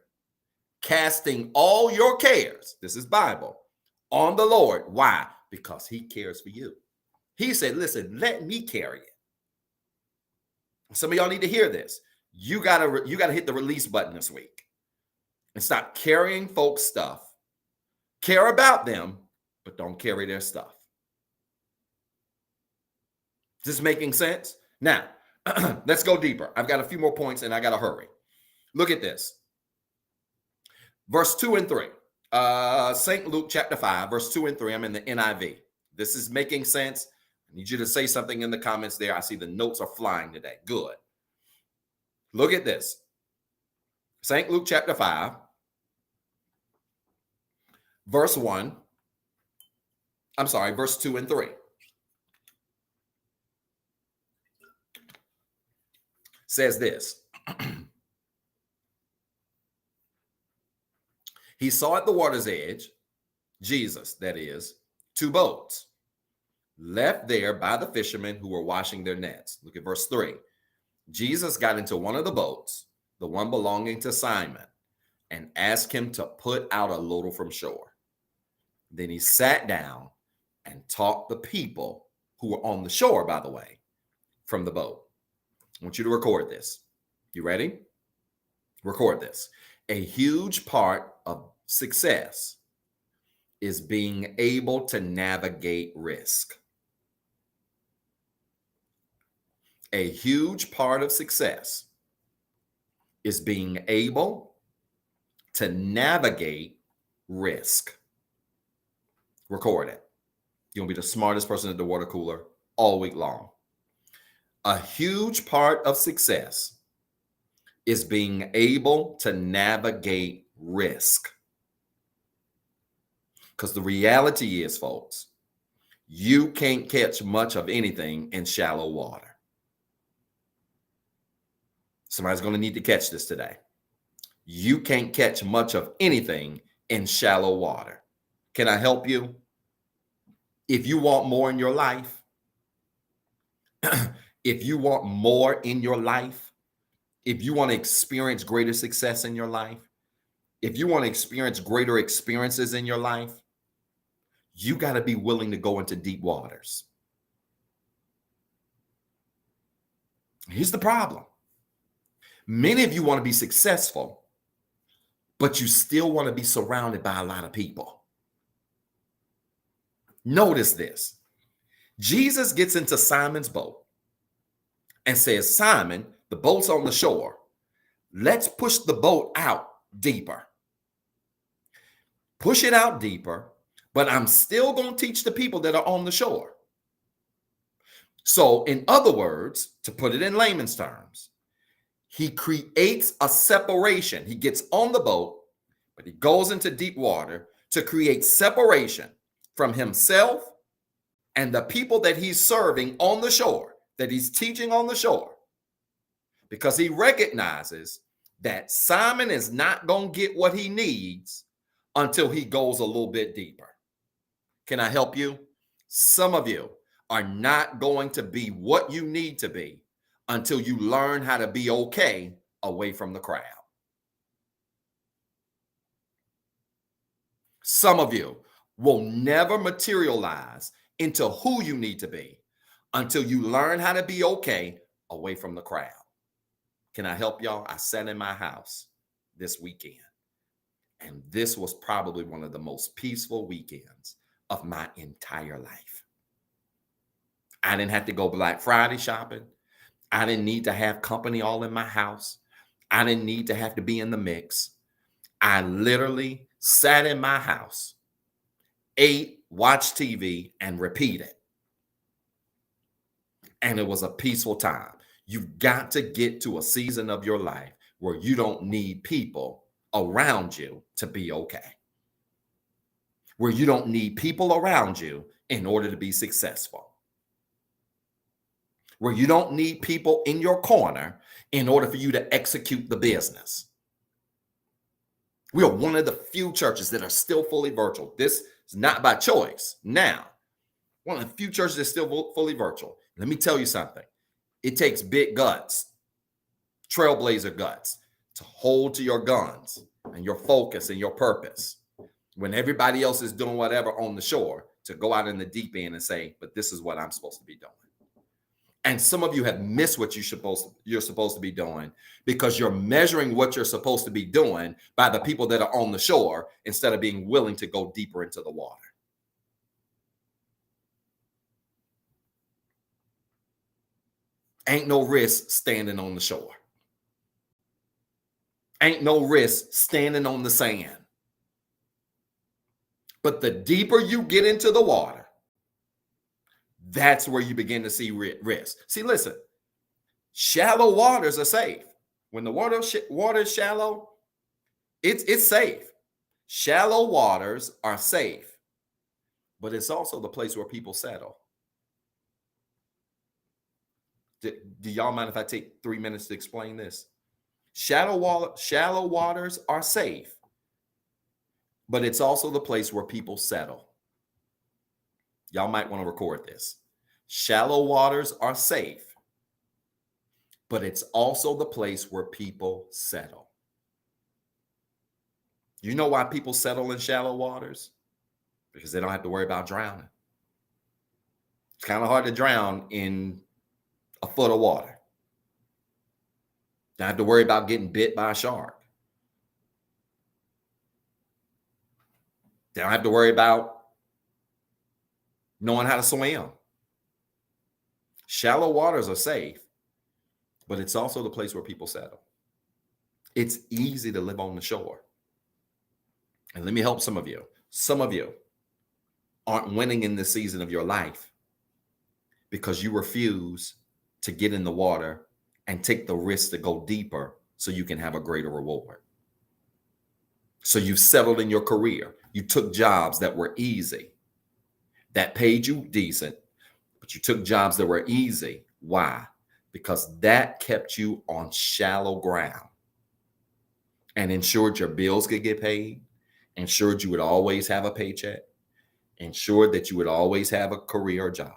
casting all your cares, this is Bible, on the Lord. Why? Because he cares for you. He said, listen, let me carry it. Some of y'all need to hear this. You gotta hit the release button this week and stop carrying folks' stuff. Care about them, but don't carry their stuff. Is this making sense? Now, let's go deeper. I've got a few more points and I got to hurry. Look at this. Verse 2 and 3. St. Luke chapter 5, verse 2 and 3. I'm in the NIV. This is making sense. I need you to say something in the comments there. I see the notes are flying today. Good. Look at this. St. Luke chapter 5, verse 1. I'm sorry, verse 2 and 3. Says this. He saw at the water's edge, Jesus, that is, 2 boats left there by the fishermen who were washing their nets. Look at verse 3. Jesus got into one of the boats, the one belonging to Simon, and asked him to put out a little from shore. Then he sat down and taught the people who were on the shore, by the way, from the boat. I want you to record this. You ready? Record this. A huge part of success is being able to navigate risk. A huge part of success is being able to navigate risk. Record it. You'll be the smartest person at the water cooler all week long. A huge part of success is being able to navigate risk. Because the reality is, folks, you can't catch much of anything in shallow water. Somebody's going to need to catch this today. You can't catch much of anything in shallow water. Can I help you? If you want more in your life, if you want more in your life, if you want to experience greater success in your life, if you want to experience greater experiences in your life, you got to be willing to go into deep waters. Here's the problem. Many of you want to be successful, but you still want to be surrounded by a lot of people. Notice this. Jesus gets into Simon's boat and says, Simon, the boat's on the shore. Let's push the boat out deeper. Push it out deeper, but I'm still going to teach the people that are on the shore. So, in other words, to put it in layman's terms, he creates a separation. He gets on the boat, but he goes into deep water to create separation from himself and the people that he's serving on the shore, that he's teaching on the shore, because he recognizes that Simon is not going to get what he needs until he goes a little bit deeper. Can I help you? Some of you are not going to be what you need to be until you learn how to be okay away from the crowd. Some of you will never materialize into who you need to be until you learn how to be okay away from the crowd. Can I help y'all? I sat in my house this weekend, and this was probably one of the most peaceful weekends of my entire life. I didn't have to go Black Friday shopping. I didn't need to have company all in my house. I didn't need to have to be in the mix. I literally sat in my house, ate, watched TV, and repeated. And it was a peaceful time. You've got to get to a season of your life where you don't need people around you to be okay. Where you don't need people around you in order to be successful. Where you don't need people in your corner in order for you to execute the business. We are one of the few churches that are still fully virtual. This is not by choice. Now, one of the few churches that's still fully virtual. Let me tell you something. It takes big guts, trailblazer guts, to hold to your guns and your focus and your purpose. When everybody else is doing whatever on the shore, to go out in the deep end and say, but this is what I'm supposed to be doing. And some of you have missed what you're supposed to be doing because you're measuring what you're supposed to be doing by the people that are on the shore instead of being willing to go deeper into the water. Ain't no risk standing on the shore. Ain't no risk standing on the sand. But the deeper you get into the water, that's where you begin to see risk. See, listen, shallow waters are safe. When the water is shallow, it's safe. Shallow waters are safe, but it's also the place where people settle. Do y'all mind if I take 3 minutes to explain this? Shallow waters are safe, but it's also the place where people settle. Y'all might want to record this. Shallow waters are safe, but it's also the place where people settle. You know why people settle in shallow waters? Because they don't have to worry about drowning. It's kind of hard to drown in a foot of water. Don't have to worry about getting bit by a shark. They don't have to worry about knowing how to swim. Shallow waters are safe, but it's also the place where people settle. It's easy to live on the shore. And let me help some of you. Some of you aren't winning in this season of your life because you refuse to get in the water and take the risk to go deeper so you can have a greater reward. So you've settled in your career. You took jobs that were easy, that paid you decent, but you took jobs that were easy. Why? Because that kept you on shallow ground and ensured your bills could get paid, ensured you would always have a paycheck, ensured that you would always have a career or job.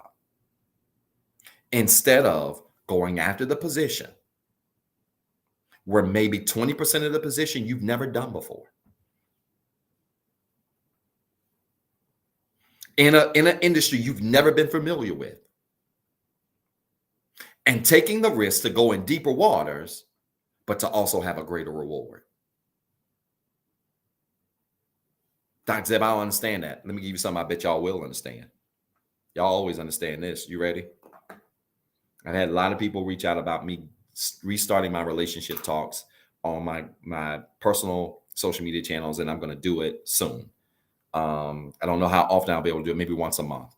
Instead of going after the position where maybe 20% of the position you've never done before. In an industry you've never been familiar with. And taking the risk to go in deeper waters, but to also have a greater reward. Dr. Zeb, I don't understand that. Let me give you something I bet y'all will understand. Y'all always understand this. You ready? I've had a lot of people reach out about me restarting my relationship talks on my personal social media channels, and I'm going to do it soon. I don't know how often I'll be able to do it, maybe once a month.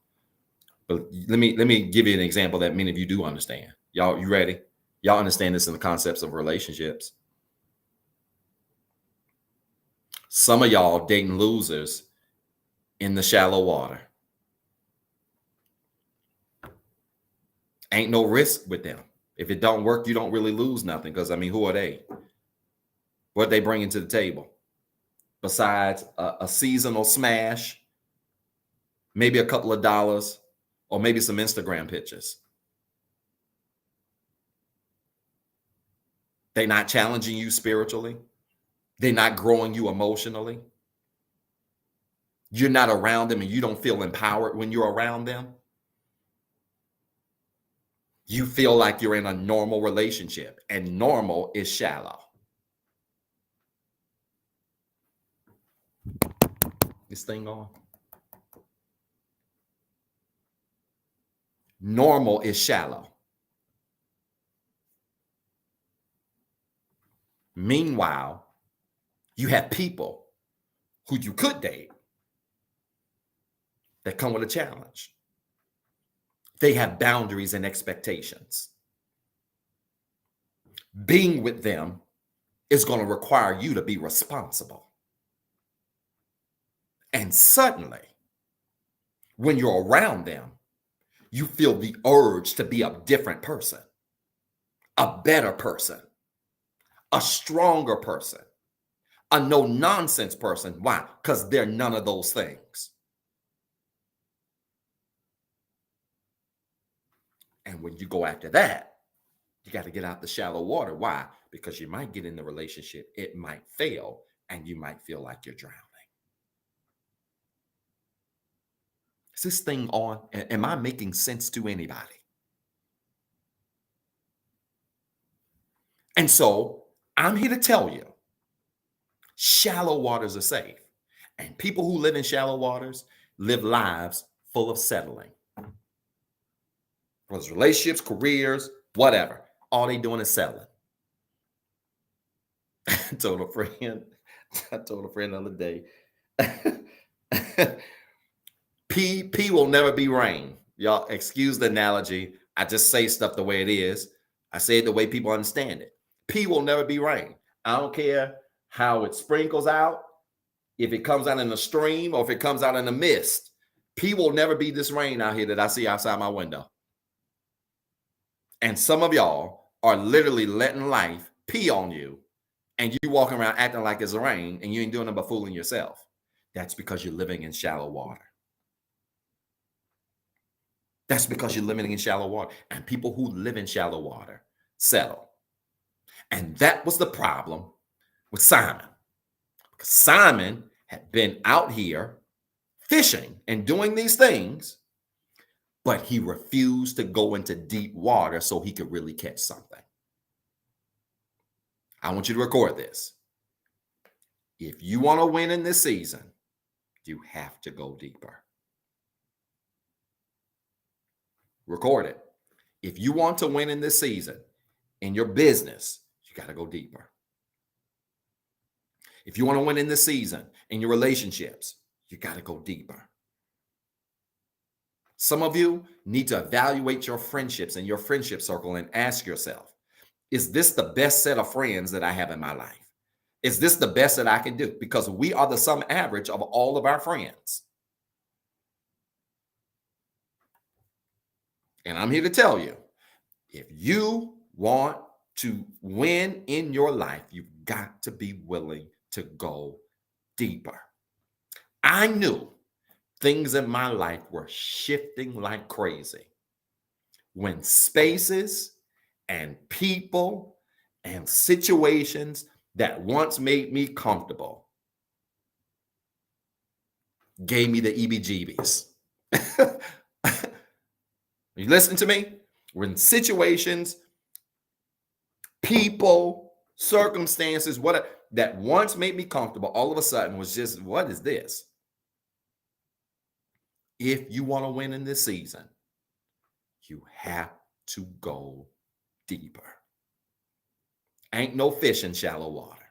But let me give you an example that many of you do understand. Y'all, you ready? Y'all understand this in the concepts of relationships. Some of y'all dating losers in the shallow water. Ain't no risk with them. If it don't work, you don't really lose nothing. Because, I mean, who are they? What are they bringing to the table? Besides a seasonal smash, maybe a couple of dollars, or maybe some Instagram pictures. They're not challenging you spiritually. They're not growing you emotionally. You're not around them and you don't feel empowered when you're around them. You feel like you're in a normal relationship, and normal is shallow. This thing on? Normal is shallow. Meanwhile, you have people who you could date that come with a challenge. They have boundaries and expectations. Being with them is going to require you to be responsible. And suddenly, when you're around them, you feel the urge to be a different person, a better person, a stronger person, a no-nonsense person. Why? Because they're none of those things. And when you go after that, you got to get out the shallow water. Why? Because you might get in the relationship, it might fail, and you might feel like you're drowning. Is this thing on? Am I making sense to anybody? And so I'm here to tell you, shallow waters are safe. And people who live in shallow waters live lives full of settling. Whether it's relationships, careers, whatever. All they doing is settling. I told a friend the other day, P will never be rain. Y'all excuse the analogy. I just say stuff the way it is. I say it the way people understand it. P will never be rain. I don't care how it sprinkles out, if it comes out in a stream or if it comes out in a mist. P will never be this rain out here that I see outside my window. And some of y'all are literally letting life pee on you, and you walking around acting like it's rain, and you ain't doing nothing but fooling yourself. That's because you're living in shallow water. That's because you're living in shallow water. And people who live in shallow water settle. And that was the problem with Simon. Because Simon had been out here fishing and doing these things, but he refused to go into deep water so he could really catch something. I want you to record this. If you want to win in this season, you have to go deeper. Record it. If you want to win in this season in your business, you got to go deeper. If you want to win in this season in your relationships, you got to go deeper. Some of you need to evaluate your friendships and your friendship circle and ask yourself, is this the best set of friends that I have in my life? Is this the best that I can do? Because we are the sum average of all of our friends. And I'm here to tell you, if you want to win in your life, you've got to be willing to go deeper. I knew things in my life were shifting like crazy when spaces and people and situations that once made me comfortable gave me the EBGBs. You listen to me? When situations, people, circumstances, what that once made me comfortable, all of a sudden was just, what is this? If you want to win in this season, you have to go deeper. Ain't no fish in shallow water.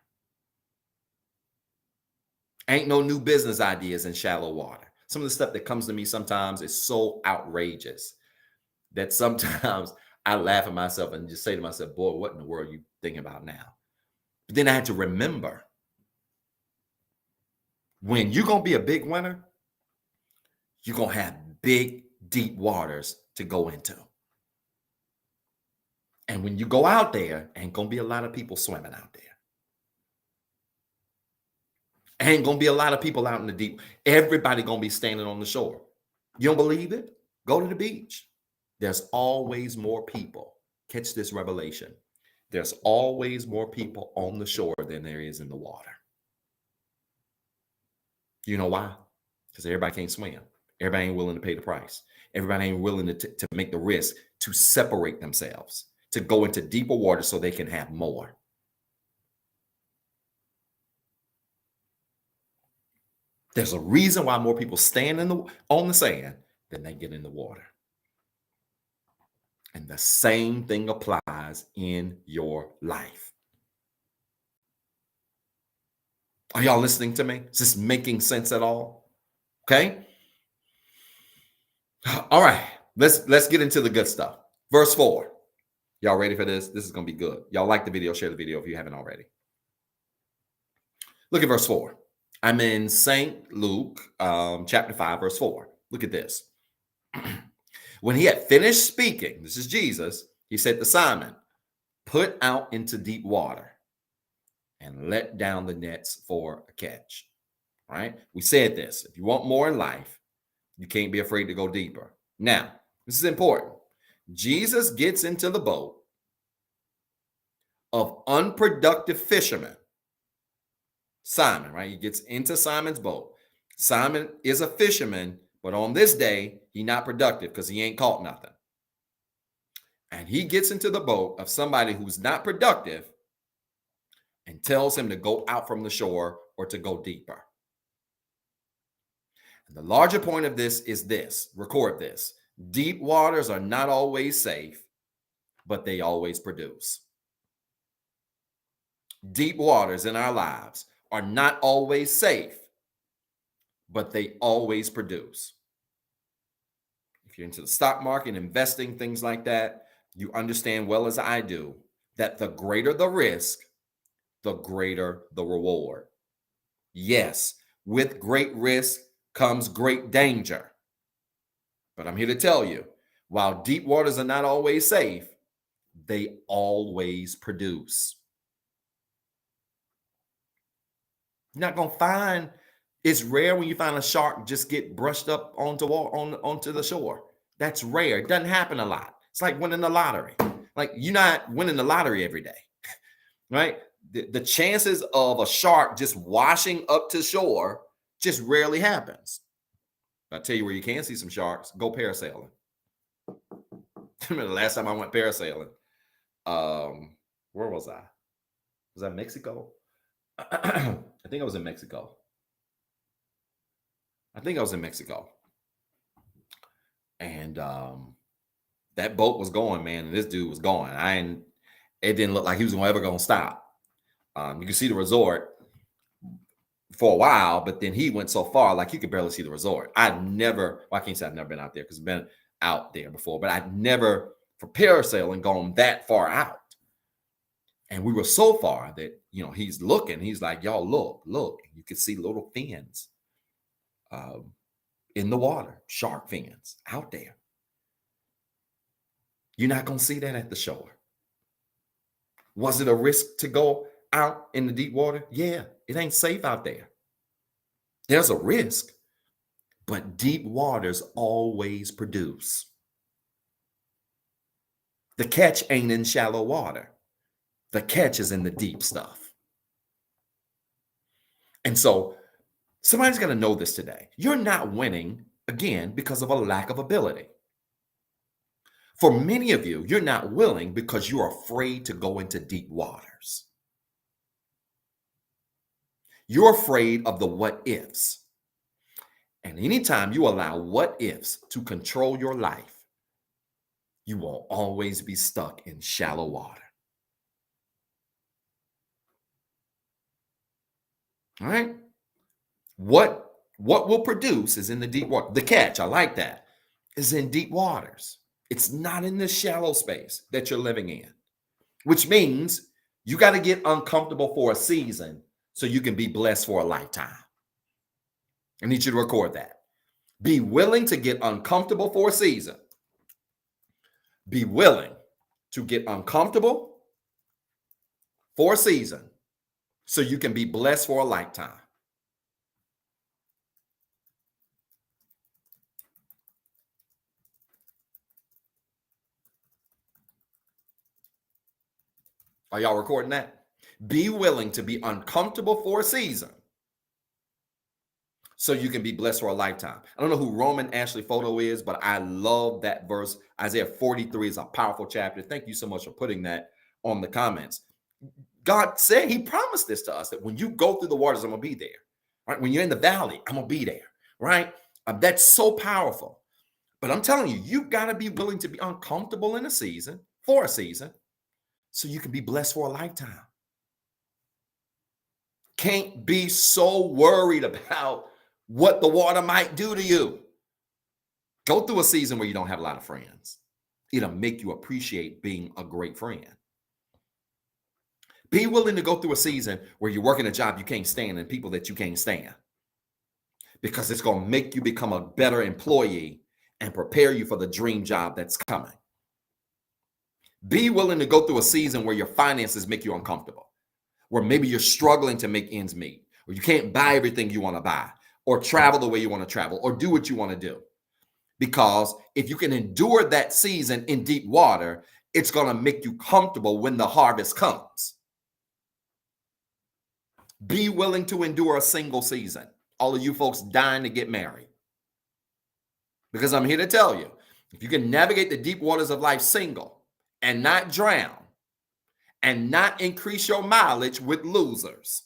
Ain't no new business ideas in shallow water. Some of the stuff that comes to me sometimes is so outrageous that sometimes I laugh at myself and just say to myself, boy, what in the world are you thinking about now? But then I had to remember, when you're going to be a big winner, you're going to have big, deep waters to go into. And when you go out there, ain't going to be a lot of people swimming out there. Ain't going to be a lot of people out in the deep. Everybody going to be standing on the shore. You don't believe it? Go to the beach. There's always more people. Catch this revelation. There's always more people on the shore than there is in the water. You know why? Because everybody can't swim. Everybody ain't willing to pay the price. Everybody ain't willing to make the risk to separate themselves, to go into deeper water so they can have more. There's a reason why more people stand on the sand than they get in the water. And the same thing applies in your life. Are y'all listening to me? Is this making sense at all? Okay. All right. Let's get into the good stuff. Verse 4. Y'all ready for this? This is going to be good. Y'all like the video, share the video if you haven't already. Look at verse 4. I'm in St. Luke, chapter 5, verse 4. Look at this. When he had finished speaking, this is Jesus, he said to Simon, put out into deep water and let down the nets for a catch. All right? We said this. If you want more in life, you can't be afraid to go deeper. Now, this is important. Jesus gets into the boat of unproductive fishermen. Simon, right? He gets into Simon's boat. Simon is a fisherman, but on this day, he's not productive because he ain't caught nothing. And he gets into the boat of somebody who's not productive and tells him to go out from the shore or to go deeper. And the larger point of this is this. Record this. Deep waters are not always safe, but they always produce. Deep waters in our lives are not always safe, but they always produce. if you're into the stock market, investing, things like that, you understand well as I do that the greater the risk, the greater the reward. Yes, with great risk comes great danger. But I'm here to tell you, while deep waters are not always safe, they always produce. You're not going to find, it's rare when you find a shark just get brushed up onto the shore. That's rare. It doesn't happen a lot. It's like winning the lottery. Like, you're not winning the lottery every day, right? The chances of a shark just washing up to shore just rarely happens. I'll tell you where you can see some sharks. Go parasailing. Remember the last time I went parasailing? Where was I? Was that Mexico? I think I was in Mexico. And that boat was going, man, and this dude was going. It didn't look like he was ever going to stop. You could see the resort for a while, but then he went so far, like you could barely see the resort. I can't say I've never been out there because I've been out there before, but I'd never, for parasailing, gone that far out. And we were so far that, he's looking, he's like, y'all, look, you could see little fins in the water, shark fins out there. You're not going to see that at the shore. Was it a risk to go out in the deep water? Yeah, it ain't safe out there. There's a risk, but deep waters always produce. The catch ain't in shallow water. The catch is in the deep stuff. And so somebody's got to know this today. You're not winning, again, because of a lack of ability. For many of you, you're not willing because you're afraid to go into deep waters. You're afraid of the what ifs. And anytime you allow what ifs to control your life, you will always be stuck in shallow water. All right? What will produce is in the deep water. The catch, I like that, is in deep waters. It's not in the shallow space that you're living in, which means you got to get uncomfortable for a season so you can be blessed for a lifetime. I need you to record that. Be willing to get uncomfortable for a season. Be willing to get uncomfortable for a season so you can be blessed for a lifetime. Are y'all recording that? Be willing to be uncomfortable for a season so you can be blessed for a lifetime. I don't know who Roman Ashley Photo is, but I love that verse. Isaiah 43 is a powerful chapter. Thank you so much for putting that on the comments. God said, he promised this to us, that when you go through the waters, I'm going to be there. Right? When you're in the valley, I'm going to be there. Right? That's so powerful. But I'm telling you, you've got to be willing to be uncomfortable in a season, for a season, so you can be blessed for a lifetime. Can't be so worried about what the water might do to you. Go through a season where you don't have a lot of friends. It'll make you appreciate being a great friend. Be willing to go through a season where you're working a job you can't stand and people that you can't stand, because it's going to make you become a better employee and prepare you for the dream job that's coming. Be willing to go through a season where your finances make you uncomfortable, where maybe you're struggling to make ends meet, or you can't buy everything you want to buy, or travel the way you want to travel, or do what you want to do. Because if you can endure that season in deep water, it's going to make you comfortable when the harvest comes. Be willing to endure a single season. All of you folks dying to get married. Because I'm here to tell you, if you can navigate the deep waters of life single and not drown and not increase your mileage with losers,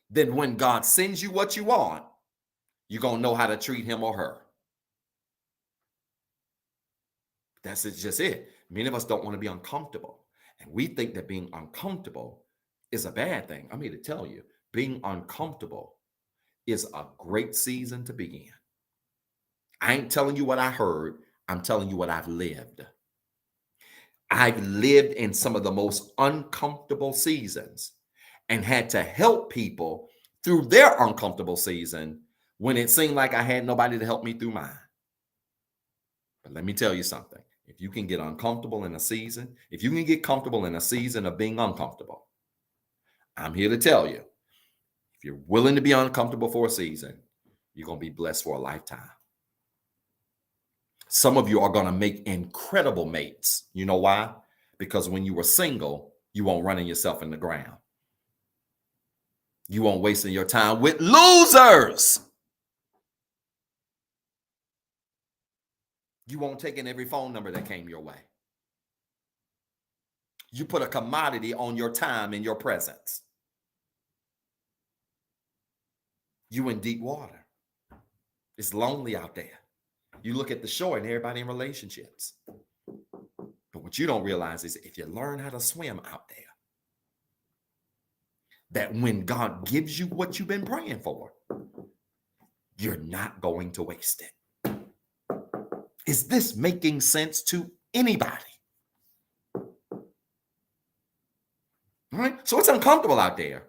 then when God sends you what you want, you're going to know how to treat him or her. That's just it. Many of us don't want to be uncomfortable. And we think that being uncomfortable is a bad thing. I'm here to tell you, being uncomfortable is a great season to begin. I ain't telling you what I heard. I'm telling you what I've lived. I've lived in some of the most uncomfortable seasons and had to help people through their uncomfortable season when it seemed like I had nobody to help me through mine. But let me tell you something. If you can get uncomfortable in a season, if you can get comfortable in a season of being uncomfortable, I'm here to tell you, if you're willing to be uncomfortable for a season, you're going to be blessed for a lifetime. Some of you are going to make incredible mates. You know why? Because when you were single, you won't running yourself in the ground. You won't wasting your time with losers. You won't take in every phone number that came your way. You put a commodity on your time and your presence. You in deep water. It's lonely out there. You look at the shore and everybody in relationships. But what you don't realize is if you learn how to swim out there, that when God gives you what you've been praying for, you're not going to waste it. Is this making sense to anybody? All right. So it's uncomfortable out there,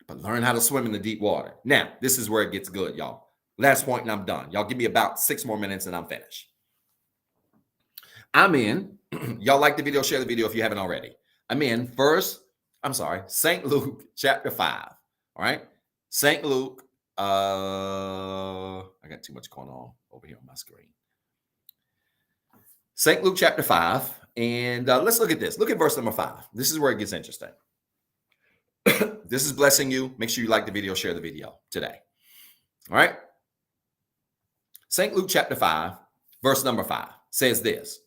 but learn how to swim in the deep water. Now, this is where it gets good, y'all. Last point and I'm done. Y'all give me about 6 more minutes and I'm finished. I'm in. Y'all like the video, share the video if you haven't already. I'm in St. Luke chapter 5. All right. St. Luke. I got too much going on over here on my screen. St. Luke chapter 5. And let's look at this. Look at verse number 5. This is where it gets interesting. This is blessing you. Make sure you like the video, share the video today. All right. St. Luke chapter 5, verse number 5 says this.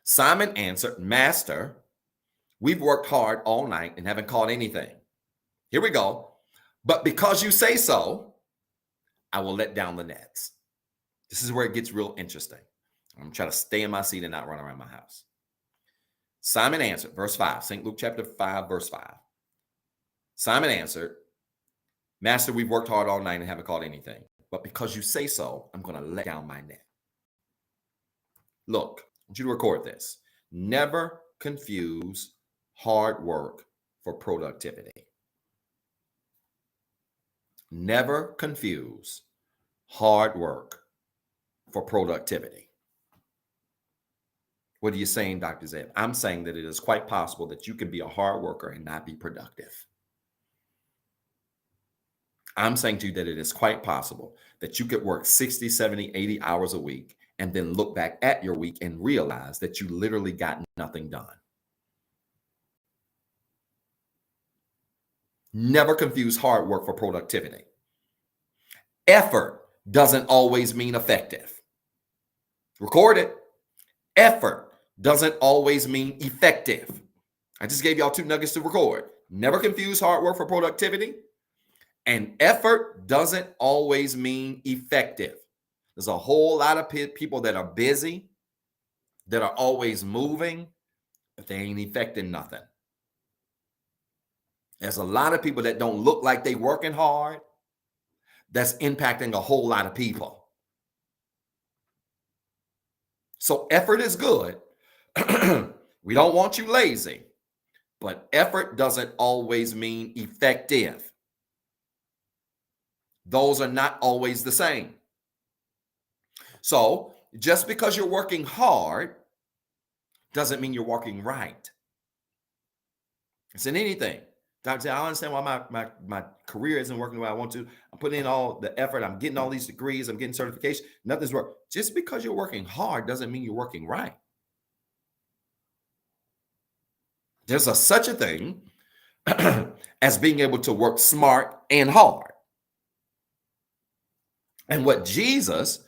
Simon answered, Master, we've worked hard all night and haven't caught anything. Here we go. But because you say so, I will let down the nets. This is where it gets real interesting. I'm going to try to stay in my seat and not run around my house. Simon answered, verse 5, St. Luke chapter 5, verse 5. Simon answered, Master, we've worked hard all night and haven't caught anything. But because you say so, I'm going to let down my net. Look, I want you to record this. Never confuse hard work for productivity. Never confuse hard work for productivity. What are you saying, Dr. Zeb? I'm saying that it is quite possible that you can be a hard worker and not be productive. I'm saying to you that it is quite possible that you could work 60, 70, 80 hours a week and then look back at your week and realize that you literally got nothing done. Never confuse hard work for productivity. Effort doesn't always mean effective. Record it. Effort doesn't always mean effective. I just gave y'all 2 nuggets to record. Never confuse hard work for productivity. And effort doesn't always mean effective. There's a whole lot of people that are busy, that are always moving, but they ain't effecting nothing. There's a lot of people that don't look like they working hard, that's impacting a whole lot of people. So effort is good. We don't want you lazy, but effort doesn't always mean effective. Those are not always the same. So just because you're working hard doesn't mean you're working right. It's in anything. Dr. I understand why my career isn't working the way I want to. I'm putting in all the effort. I'm getting all these degrees. I'm getting certification. Nothing's working. Just because you're working hard doesn't mean you're working right. There's such a thing as being able to work smart and hard. And what Jesus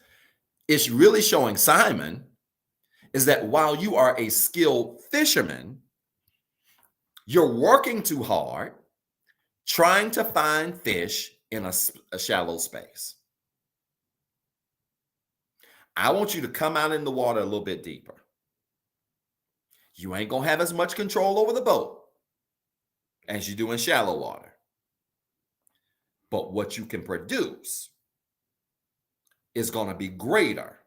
is really showing Simon is that while you are a skilled fisherman, you're working too hard, trying to find fish in a shallow space. I want you to come out in the water a little bit deeper. You ain't going to have as much control over the boat as you do in shallow water. But what you can produce is going to be greater,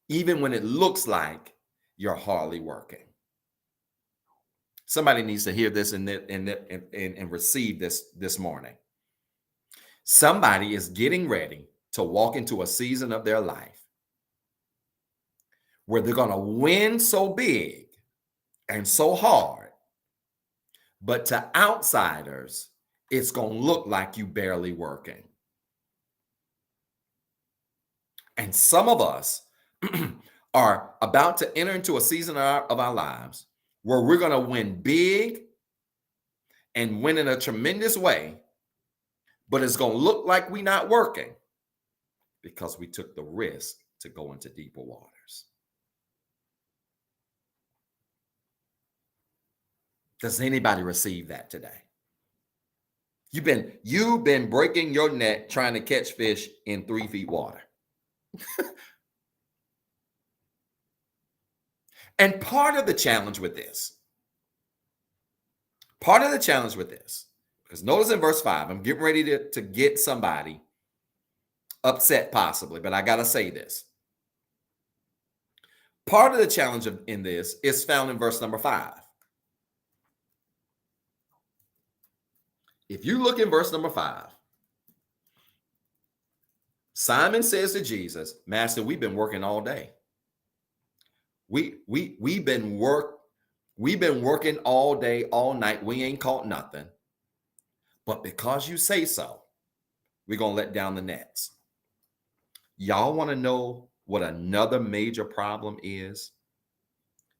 even when it looks like you're hardly working. Somebody needs to hear this and receive this morning. Somebody is getting ready to walk into a season of their life where they're going to win so big and so hard, but to outsiders, it's going to look like you barely working. And some of us are about to enter into a season of our lives where we're going to win big and win in a tremendous way, but it's going to look like we're not working because we took the risk to go into deeper waters. Does anybody receive that today? You've been breaking your net trying to catch fish in 3 feet water. And part of the challenge with this, because notice in verse 5, I'm getting ready to get somebody upset possibly, but I got to say this. Part of the challenge in this is found in verse number 5. If you look in verse number 5, Simon says to Jesus, Master, we've been working all day. We've been working all day, all night. We ain't caught nothing. But because you say so, we're going to let down the nets. Y'all want to know what another major problem is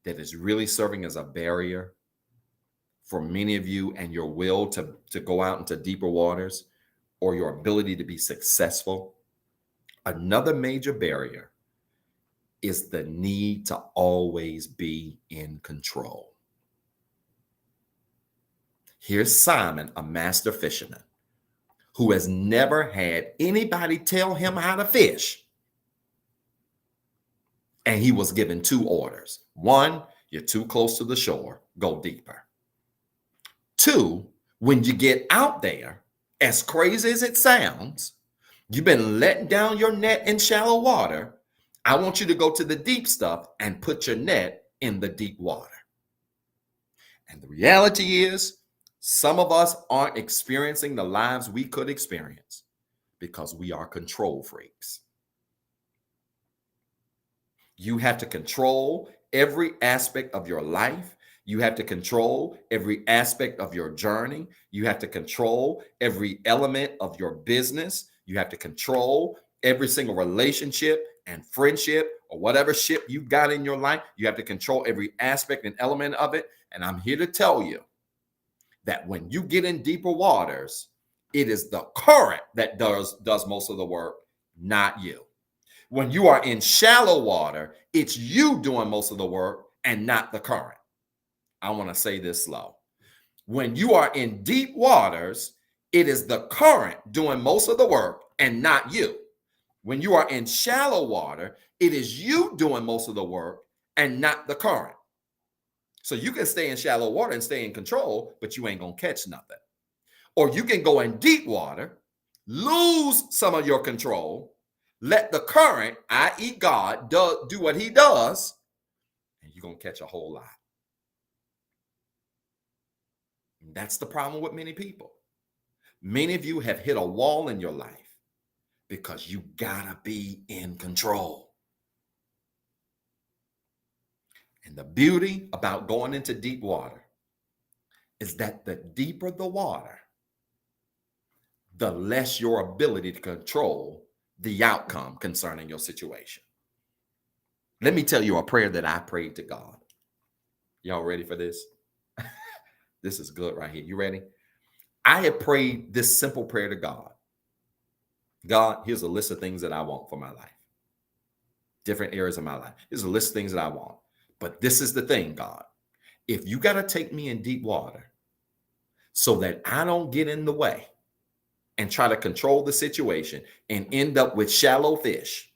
that is really serving as a barrier for many of you and your will to go out into deeper waters or your ability to be successful? Another major barrier is the need to always be in control. Here's Simon, a master fisherman, who has never had anybody tell him how to fish. And he was given 2 orders. 1, you're too close to the shore, go deeper. 2, when you get out there, as crazy as it sounds, you've been letting down your net in shallow water. I want you to go to the deep stuff and put your net in the deep water. And the reality is, some of us aren't experiencing the lives we could experience because we are control freaks. You have to control every aspect of your life. You have to control every aspect of your journey. You have to control every element of your business. You have to control every single relationship and friendship or whatever ship you've got in your life. You have to control every aspect and element of it. And I'm here to tell you that when you get in deeper waters, it is the current that does most of the work, not you. When you are in shallow water, it's you doing most of the work and not the current. I want to say this slow. When you are in deep waters, it is the current doing most of the work and not you. When you are in shallow water, it is you doing most of the work and not the current. So you can stay in shallow water and stay in control, but you ain't going to catch nothing. Or you can go in deep water, lose some of your control, let the current, i.e. God, do what he does, and you're going to catch a whole lot. And that's the problem with many people. Many of you have hit a wall in your life because you gotta be in control. And the beauty about going into deep water is that the deeper the water, the less your ability to control the outcome concerning your situation. Let me tell you a prayer that I prayed to God. Y'all ready for this? This is good right here. You ready? I had prayed this simple prayer to God. God, here's a list of things that I want for my life. Different areas of my life. Here's a list of things that I want. But this is the thing, God. If you got to take me in deep water so that I don't get in the way and try to control the situation and end up with shallow fish,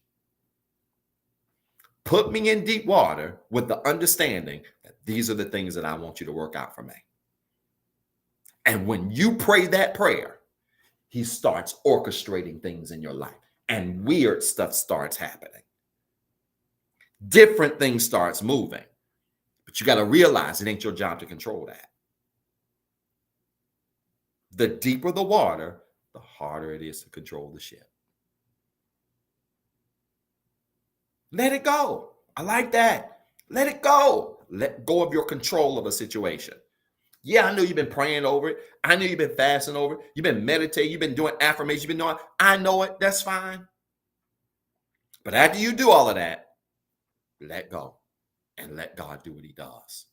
put me in deep water with the understanding that these are the things that I want you to work out for me. And when you pray that prayer, he starts orchestrating things in your life. and weird stuff starts happening. Different things starts moving. But you got to realize it ain't your job to control that. The deeper the water, the harder it is to control the ship. Let it go. I like that. Let it go. Let go of your control of a situation. Yeah, I know you've been praying over it. I know you've been fasting over it. You've been meditating. You've been doing affirmations. You've been doing, I know it. That's fine. But after you do all of that, let go and let God do what he does.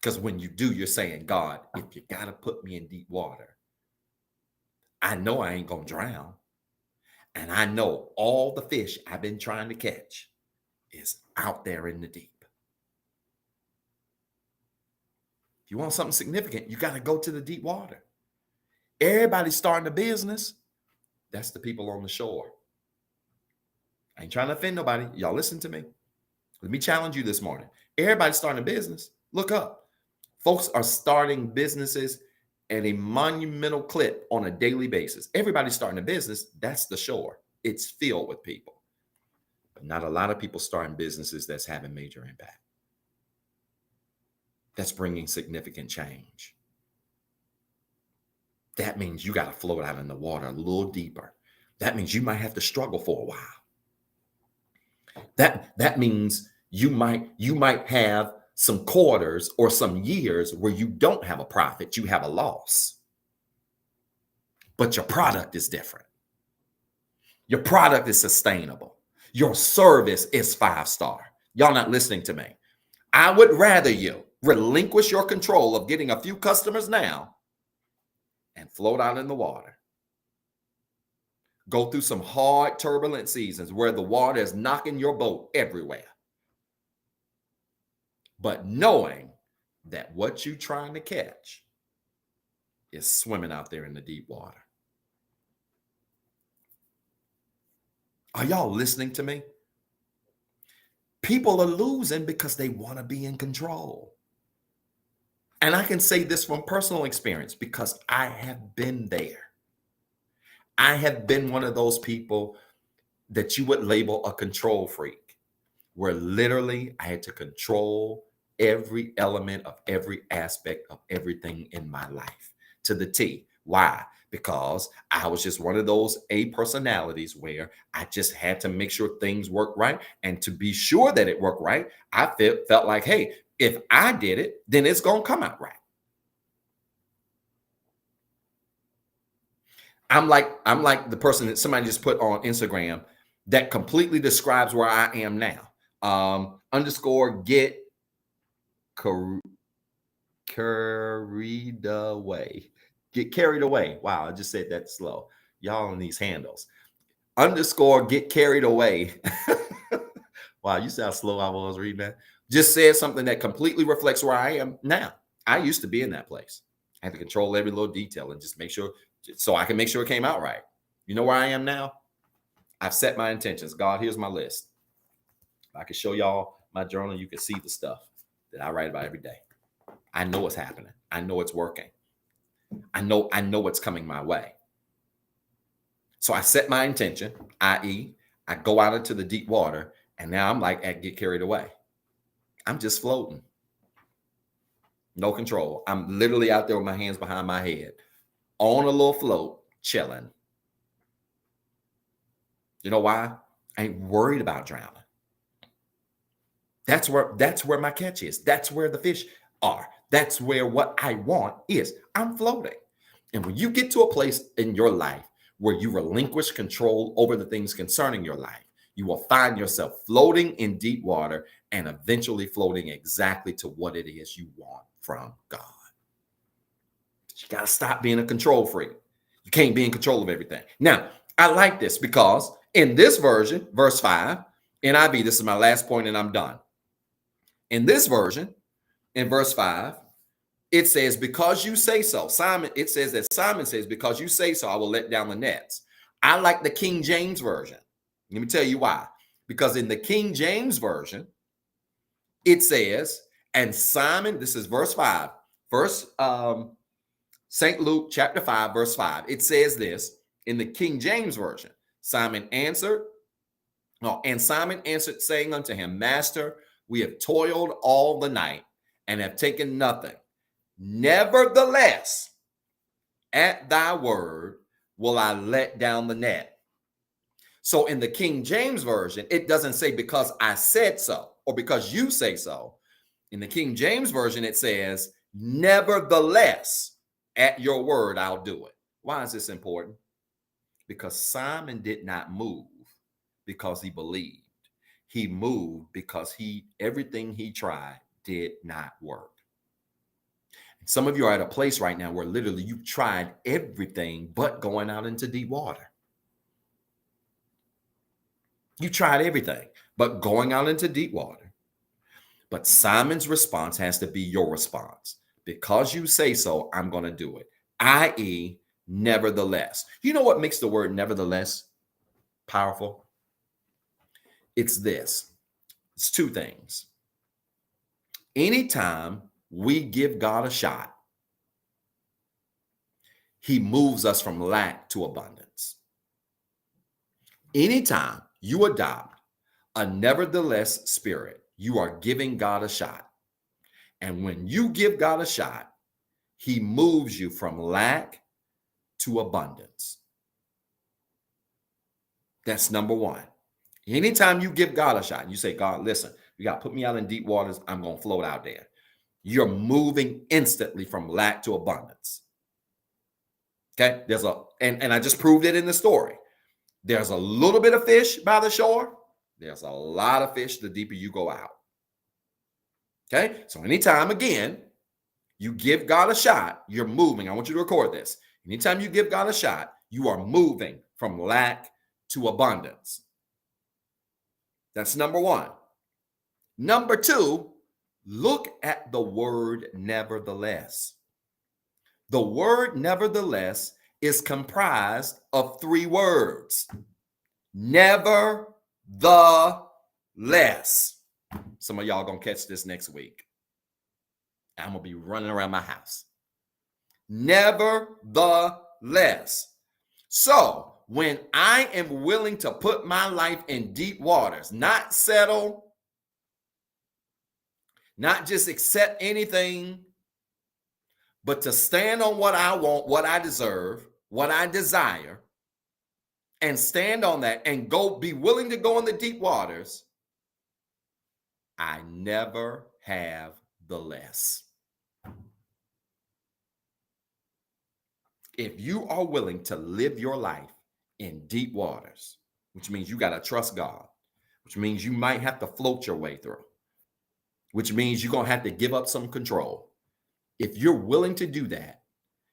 Because when you do, you're saying, God, if you got to put me in deep water, I know I ain't going to drown. And I know all the fish I've been trying to catch is out there in the deep. If you want something significant, you got to go to the deep water. Everybody's starting a business. That's the people on the shore. I ain't trying to offend nobody. Y'all listen to me. Let me challenge you this morning. Everybody's starting a business. Look up. Folks are starting businesses at a monumental clip on a daily basis. Everybody's starting a business. That's the shore. It's filled with people. But not a lot of people starting businesses that's having major impact. That's bringing significant change. That means you got to float out in the water a little deeper. That means you might have to struggle for a while. That means you might have some quarters or some years where you don't have a profit, you have a loss. But your product is different. Your product is sustainable. Your service is 5-star. Y'all not listening to me. I would rather you relinquish your control of getting a few customers now and float out in the water. Go through some hard, turbulent seasons where the water is knocking your boat everywhere. But knowing that what you're trying to catch is swimming out there in the deep water. Are y'all listening to me? People are losing because they want to be in control. And I can say this from personal experience because I have been there. I have been one of those people that you would label a control freak, where literally I had to control every element of every aspect of everything in my life to the T. Why? Because I was just one of those A personalities where I just had to make sure things work right. And to be sure that it worked right, I felt like, hey, if I did it, then it's going to come out right. I'm like the person that somebody just put on Instagram that completely describes where I am now. _ get carried away. Get carried away. Wow, I just said that slow. Y'all on these handles. _ get carried away. Wow, you see how slow I was reading that? Just said something that completely reflects where I am now. I used to be in that place. I had to control every little detail and just make sure, so I can make sure it came out right. You know where I am now? I've set my intentions. God, here's my list. If I could show y'all my journal, you can see the stuff that I write about every day. I know what's happening. I know it's working. I know what's coming my way. So I set my intention, i.e., I go out into the deep water, and now I'm like, get carried away. I'm just floating. No control. I'm literally out there with my hands behind my head, on a little float, chilling. You know why? I ain't worried about drowning. That's where my catch is. That's where the fish are. That's where what I want is. I'm floating. And when you get to a place in your life where you relinquish control over the things concerning your life, you will find yourself floating in deep water and eventually floating exactly to what it is you want from God. You got to stop being a control freak. You can't be in control of everything. Now, I like this because in this version, verse 5, NIV, this is my last point and I'm done. In this version, in verse 5, it says, because you say so. It says that Simon says, because you say so, I will let down the nets. I like the King James Version. Let me tell you why. Because in the King James Version, it says, and Simon, this is verse 5, St. Luke chapter 5, verse 5. It says this in the King James Version. Simon answered, no, and Simon answered, saying unto him, Master, we have toiled all the night and have taken nothing. Nevertheless, at thy word will I let down the net. So in the King James Version, it doesn't say because I said so or because you say so. In the King James Version, it says, nevertheless, at your word, I'll do it. Why is this important? Because Simon did not move because he believed. He moved because everything he tried did not work. Some of you are at a place right now where literally you've tried everything but going out into deep water. You tried everything but going out into deep water. But Simon's response has to be your response. Because you say so, I'm going to do it. I.e., nevertheless. You know what makes the word nevertheless powerful? It's this. It's two things. Anytime we give God a shot, he moves us from lack to abundance. Anytime you adopt a nevertheless spirit, you are giving God a shot. And when you give God a shot, he moves you from lack to abundance. That's number one. Anytime you give God a shot, and you say, God, listen, you got to put me out in deep waters. I'm going to float out there. You're moving instantly from lack to abundance. Okay. And I just proved it in the story. There's a little bit of fish by the shore. There's a lot of fish the deeper you go out. Okay. So anytime, again, you give God a shot, you're moving. I want you to record this. Anytime you give God a shot, you are moving from lack to abundance. That's number one. Number two, look at the word nevertheless. The word nevertheless is comprised of three words. Nevertheless. Some of y'all gonna catch this next week. I'm gonna be running around my house. Nevertheless. So when I am willing to put my life in deep waters, not settle, not just accept anything, but to stand on what I want, what I deserve, what I desire, and stand on that and be willing to go in the deep waters, I never have the less. If you are willing to live your life in deep waters, which means you got to trust God, which means you might have to float your way through, which means you're going to have to give up some control. If you're willing to do that,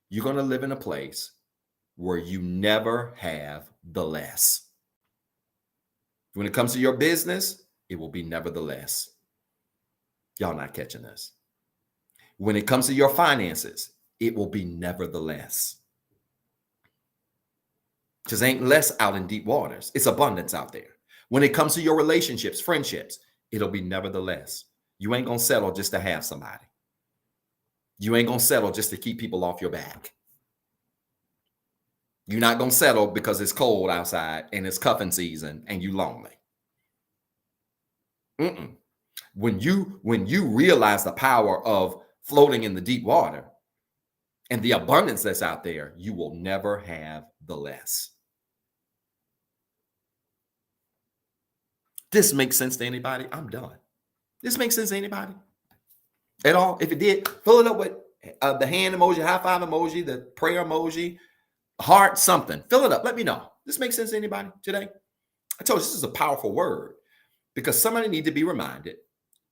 you're going to live in a place where you never have the less. When it comes to your business, it will be nevertheless. Y'all not catching this. When it comes to your finances, it will be nevertheless. Because ain't less out in deep waters. It's abundance out there. When it comes to your relationships, friendships, it'll be nevertheless. You ain't going to settle just to have somebody. You ain't going to settle just to keep people off your back. You're not going to settle because it's cold outside and it's cuffing season and you lonely. When you realize the power of floating in the deep water and the abundance that's out there, you will never have the less. This makes sense to anybody? I'm done. This makes sense to anybody at all? If it did, fill it up with the hand emoji, high five emoji, the prayer emoji, heart, something. Fill it up. Let me know. This makes sense to anybody today? I told you this is a powerful word because somebody need to be reminded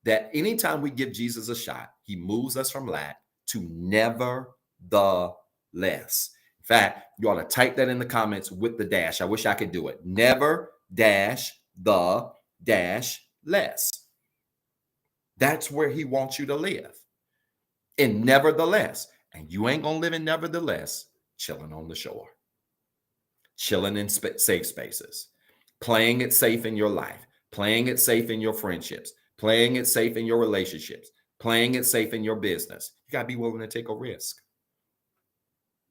that anytime we give Jesus a shot, he moves us from lack to never the less. In fact, you ought to type that in the comments with the dash. I wish I could do it. Never dash the dash less. That's where he wants you to live. In nevertheless. And you ain't going to live in nevertheless chilling on the shore. Chilling in safe spaces. Playing it safe in your life. Playing it safe in your friendships. Playing it safe in your relationships. Playing it safe in your business. You got to be willing to take a risk.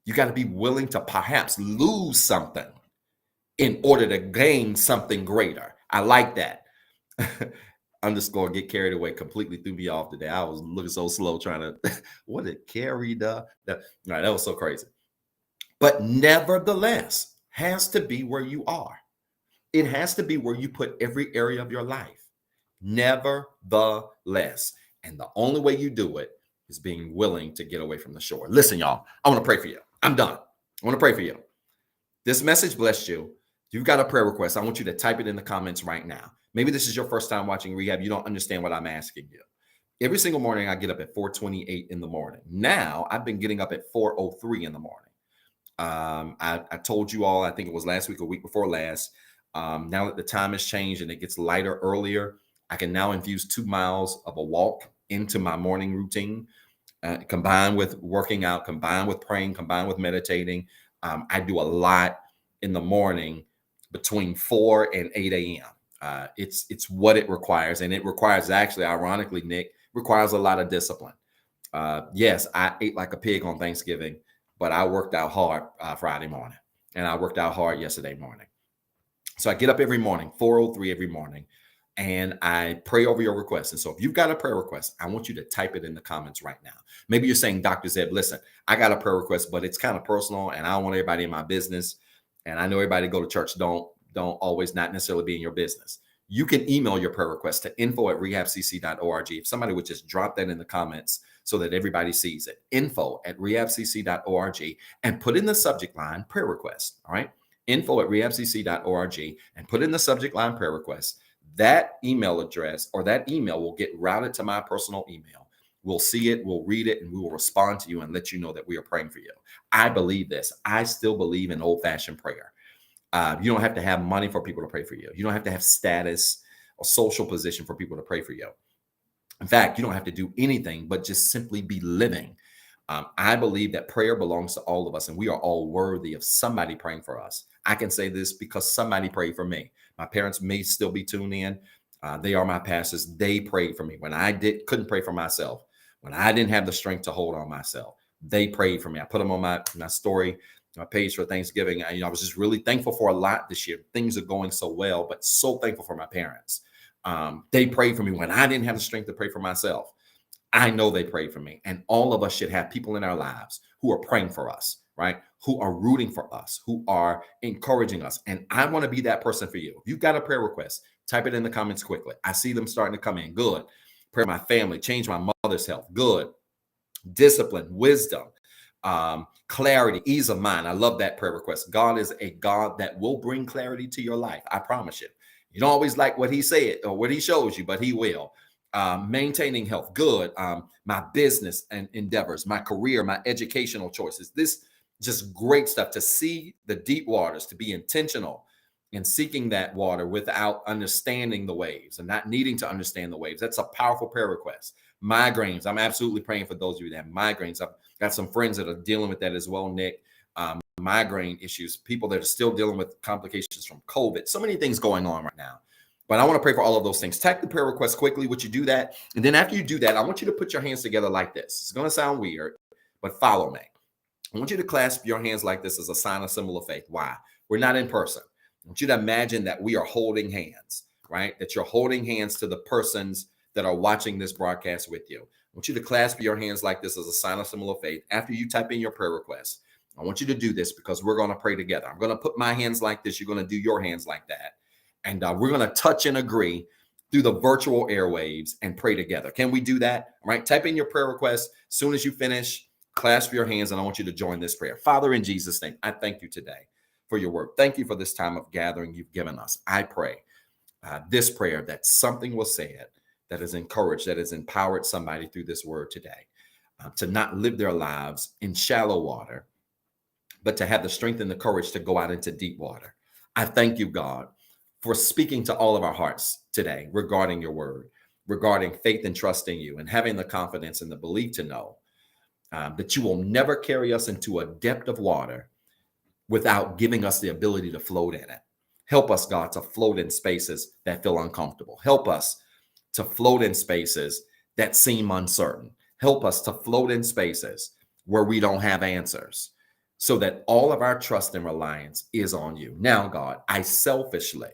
You got to be willing to perhaps lose something in order to gain something greater. I like that. Underscore get carried away completely threw me off today. I was looking so slow trying to what it carried that right, that was so crazy. But nevertheless has to be where you are. It has to be where you put every area of your life. Nevertheless. And the only way you do it is being willing to get away from the shore. Listen, y'all, I want to pray for you. I'm done. I want to pray for you. This message blessed you. You've got a prayer request. I want you to type it in the comments right now. Maybe this is your first time watching Rehab. You don't understand what I'm asking you. Every single morning, I get up at 4:28 in the morning. Now, I've been getting up at 4:03 in the morning. I told you all, I think it was last week or week before last, now that the time has changed and it gets lighter earlier, I can now infuse 2 miles of a walk into my morning routine, combined with working out, combined with praying, combined with meditating. I do a lot in the morning between 4 and 8 a.m. It's what it requires. And it requires, actually, ironically, Nick, requires a lot of discipline. Yes, I ate like a pig on Thanksgiving, but I worked out hard Friday morning, and I worked out hard yesterday morning. So I get up every morning, 4:03 every morning, and I pray over your requests. And so if you've got a prayer request, I want you to type it in the comments right now. Maybe you're saying, Dr. Zeb, listen, I got a prayer request, but it's kind of personal, and I don't want everybody in my business. And I know everybody go to church don't always not necessarily be in your business. You can email your prayer request to info@rehabcc.org. If somebody would just drop that in the comments so that everybody sees it, info@rehabcc.org, and put in the subject line prayer request. All right. info@rehabcc.org, and put in the subject line prayer request. That email address or that email will get routed to my personal email. We'll see it, we'll read it, and we will respond to you and let you know that we are praying for you. I believe this. I still believe in old-fashioned prayer. You don't have to have money for people to pray for you. You don't have to have status or social position for people to pray for you. In fact, you don't have to do anything but just simply be living. I believe that prayer belongs to all of us, and we are all worthy of somebody praying for us. I can say this because somebody prayed for me. My parents may still be tuned in. They are my pastors. They prayed for me when I couldn't pray for myself, when I didn't have the strength to hold on myself. They prayed for me. I put them on my story, my page for Thanksgiving. I was just really thankful for a lot this year. Things are going so well, but so thankful for my parents. They prayed for me when I didn't have the strength to pray for myself. I know they prayed for me, and all of us should have people in our lives who are praying for us, right? Who are rooting for us, who are encouraging us. And I want to be that person for you. If you've got a prayer request, type it in the comments quickly. I see them starting to come in. Good. Pray for my family, change my mother's health. Good. Discipline, wisdom, clarity, ease of mind. I love that prayer request. God is a God that will bring clarity to your life. I promise you. You don't always like what he said or what he shows you, but he will. Maintaining health, good. My business and endeavors, my career, my educational choices. This just great stuff. To see the deep waters, to be intentional in seeking that water without understanding the waves and not needing to understand the waves. That's a powerful prayer request. Migraines. I'm absolutely praying for those of you that have migraines. I've got some friends that are dealing with that as well, Nick. Migraine issues, people that are still dealing with complications from COVID. So many things going on right now. But I want to pray for all of those things. Type the prayer request quickly, would you do that? And then after you do that, I want you to put your hands together like this. It's going to sound weird, but follow me. I want you to clasp your hands like this as a sign of symbol of faith. Why? We're not in person. I want you to imagine that we are holding hands, right? That you're holding hands to the persons that are watching this broadcast with you. I want you to clasp your hands like this as a sign of symbol of faith. After you type in your prayer request, I want you to do this because we're going to pray together. I'm going to put my hands like this. You're going to do your hands like that. And we're going to touch and agree through the virtual airwaves and pray together. Can we do that? All right. Type in your prayer request. As soon as you finish, clasp your hands, and I want you to join this prayer. Father, in Jesus' name, I thank you today for your word. Thank you for this time of gathering you've given us. I pray this prayer that something was said that has encouraged, that has empowered somebody through this word today to not live their lives in shallow water, but to have the strength and the courage to go out into deep water. I thank you, God, for speaking to all of our hearts today regarding your word, regarding faith and trust in you, and having the confidence and the belief to know that you will never carry us into a depth of water without giving us the ability to float in it. Help us, God, to float in spaces that feel uncomfortable. Help us to float in spaces that seem uncertain. Help us to float in spaces where we don't have answers. so that all of our trust and reliance is on you. Now, God, I selfishly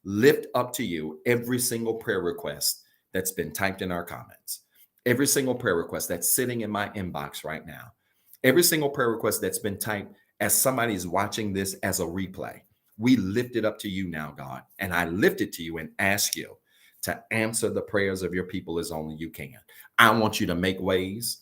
lift up to you every single prayer request that's been typed in our comments, every single prayer request that's sitting in my inbox right now, every single prayer request that's been typed as somebody's watching this as a replay. We lift it up to you now, God, and I lift it to you and ask you to answer the prayers of your people as only you can. I want you to make ways.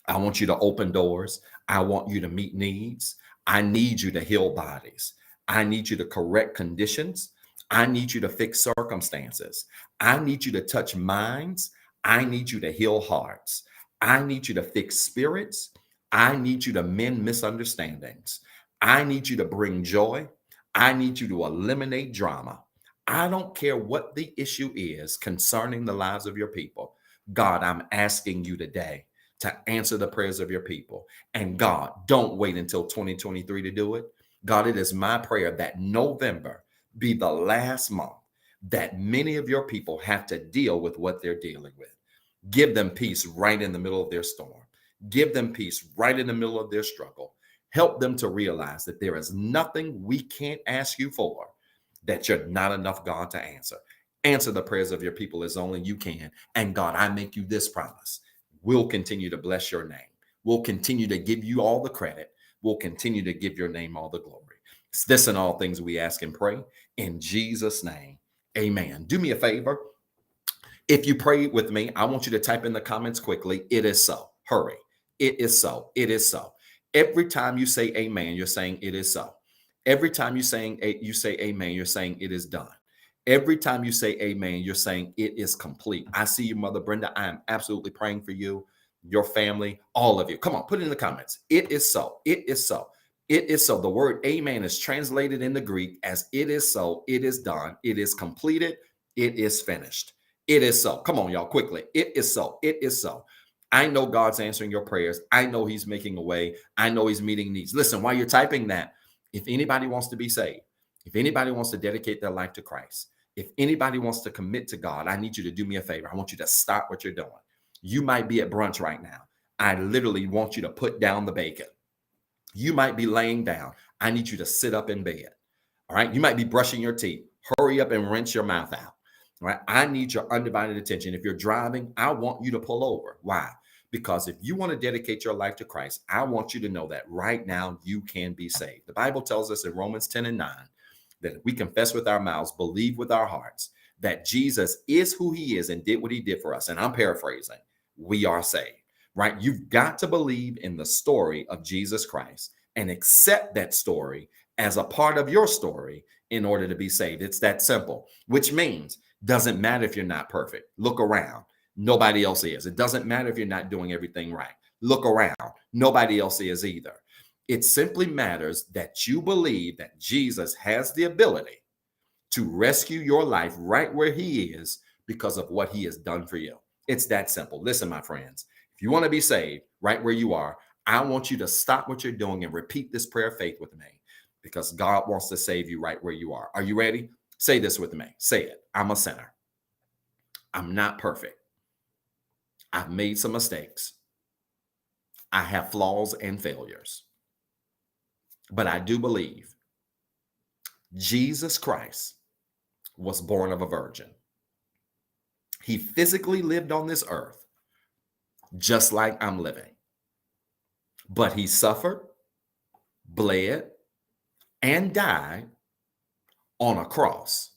I want you to open doors. I want you to meet needs. I need you to heal bodies. I need you to correct conditions. I need you to fix circumstances. I need you to touch minds. I need you to heal hearts. I need you to fix spirits. I need you to mend misunderstandings. I need you to bring joy. I need you to eliminate drama. I don't care what the issue is concerning the lives of your people. God, I'm asking you today to answer the prayers of your people. And God, don't wait until 2023 to do it. God, it is my prayer that November be the last month that many of your people have to deal with what they're dealing with. Give them peace right in the middle of their storm. Give them peace right in the middle of their struggle. Help them to realize that there is nothing we can't ask you for that you're not enough, God, to answer. Answer the prayers of your people as only you can. And God, I make you this promise. We'll continue to bless your name. We'll continue to give you all the credit. We'll continue to give your name all the glory. It's this and all things we ask and pray in Jesus' name. Amen. Do me a favor. If you prayed with me, I want you to type in the comments quickly. It is so. Hurry. It is so. It is so. Every time you say amen, you're saying it is so. Every time you say amen, you're saying it is done. Every time you say amen, you're saying it is complete. I see you, Mother Brenda. I am absolutely praying for you, your family, all of you. Come on, put it in the comments. It is so. It is so. It is so. The word amen is translated in the Greek as it is so, it is done, it is completed, it is finished. It is so. Come on, y'all, quickly. It is so. It is so. I know God's answering your prayers. I know he's making a way. I know he's meeting needs. Listen, while you're typing that, if anybody wants to be saved, if anybody wants to dedicate their life to Christ, if anybody wants to commit to God, I need you to do me a favor. I want you to stop what you're doing. You might be at brunch right now. I literally want you to put down the bacon. You might be laying down. I need you to sit up in bed. All right. You might be brushing your teeth. Hurry up and rinse your mouth out. All right. I need your undivided attention. If you're driving, I want you to pull over. Why? Because if you want to dedicate your life to Christ, I want you to know that right now you can be saved. The Bible tells us in Romans 10:9 that if we confess with our mouths, believe with our hearts that Jesus is who he is and did what he did for us. And I'm paraphrasing, we are saved, right? You've got to believe in the story of Jesus Christ and accept that story as a part of your story in order to be saved. It's that simple, which means doesn't matter if you're not perfect. Look around. Nobody else is. It doesn't matter if you're not doing everything right. Look around. Nobody else is either. It simply matters that you believe that Jesus has the ability to rescue your life right where he is because of what he has done for you. It's that simple. Listen, my friends, if you want to be saved right where you are, I want you to stop what you're doing and repeat this prayer of faith with me because God wants to save you right where you are. Are you ready? Say this with me. Say it. I'm a sinner. I'm not perfect. I've made some mistakes. I have flaws and failures. But I do believe Jesus Christ was born of a virgin. He physically lived on this earth just like I'm living. But he suffered, bled, and died on a cross.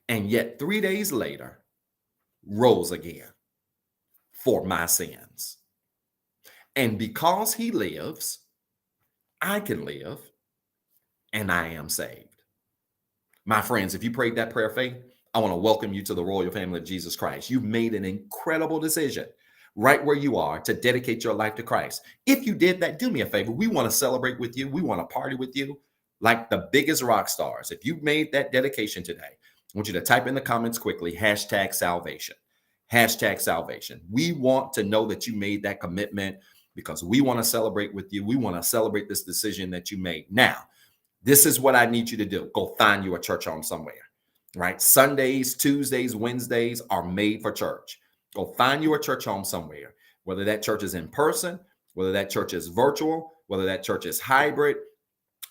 And yet 3 days later, rose again for my sins. And because he lives, I can live, and I am saved. My friends, if you prayed that prayer of faith, I want to welcome you to the royal family of Jesus Christ. You've made an incredible decision right where you are to dedicate your life to Christ. If you did that, do me a favor. We want to celebrate with you. We want to party with you like the biggest rock stars. If you made that dedication today, I want you to type in the comments quickly, #salvation. #salvation. We want to know that you made that commitment because we want to celebrate with you. We want to celebrate this decision that you made. Now, this is what I need you to do. Go find you a church home somewhere, right? Sundays, Tuesdays, Wednesdays are made for church. Go find you a church home somewhere, whether that church is in person, whether that church is virtual. whether that church is hybrid,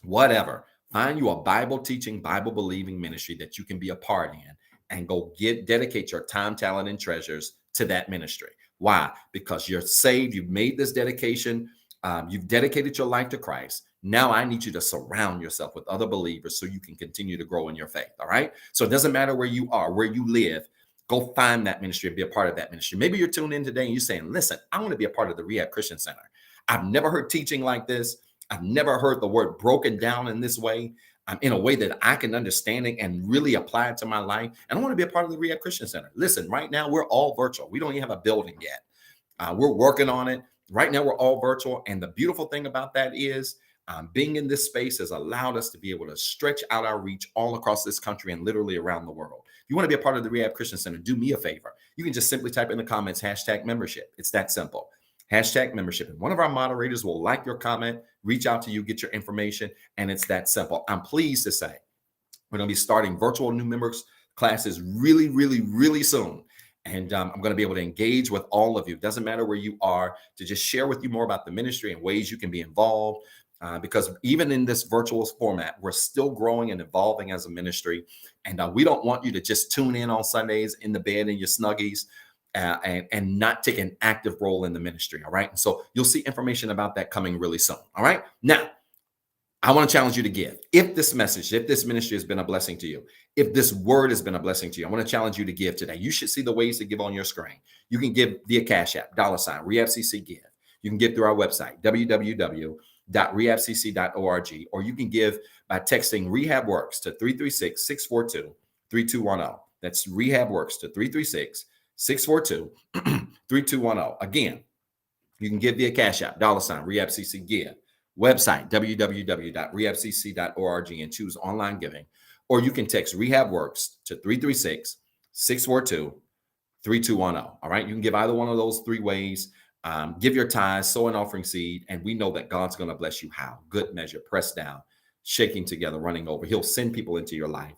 whatever. Find you a Bible teaching, Bible believing ministry that you can be a part in and go dedicate your time, talent, and treasures to that ministry. Why? Because you're saved. You've made this dedication. You've dedicated your life to Christ. Now I need you to surround yourself with other believers so you can continue to grow in your faith. All right. So it doesn't matter where you are, where you live. Go find that ministry and be a part of that ministry. Maybe you're tuned in today and you're saying, listen, I want to be a part of the Rehab Christian Center. I've never heard teaching like this. I've never heard the word broken down in this way, in a way that I can understand it and really apply it to my life. And I want to be a part of the Rehab Christian Center. Listen, right now we're all virtual. We don't even have a building yet. We're working on it. Right now we're all virtual. And the beautiful thing about that is being in this space has allowed us to be able to stretch out our reach all across this country and literally around the world. If you want to be a part of the Rehab Christian Center, do me a favor. You can just simply type in the comments, #membership. It's that simple. #membership. And one of our moderators will like your comment, reach out to you, get your information, and it's that simple. I'm pleased to say we're going to be starting virtual new members classes really, really, really soon. And I'm going to be able to engage with all of you. Doesn't matter where you are, to just share with you more about the ministry and ways you can be involved. Because even in this virtual format, we're still growing and evolving as a ministry. And we don't want you to just tune in on Sundays in the bed in your Snuggies and not take an active role in the ministry. All right. And so you'll see information about that coming really soon. All right. Now, I want to challenge you to give. If this message, if this ministry has been a blessing to you, if this word has been a blessing to you, I want to challenge you to give today. You should see the ways to give on your screen. You can give via CashApp, $REHABCCGIVE. You can give through our website, www.rehabcc.org, or you can give by texting RehabWorks to 336-642-3210. That's RehabWorks to 336-642-3210. Again, you can give via CashApp, $REHABCCGIVE. Website, www.rehabcc.org, and choose online giving. Or you can text RehabWorks to 336-642-3210. All right. You can give either one of those three ways. Give your tithes, sow an offering seed, and we know that God's going to bless you. How? Good measure, pressed down, shaking together, running over. He'll send people into your life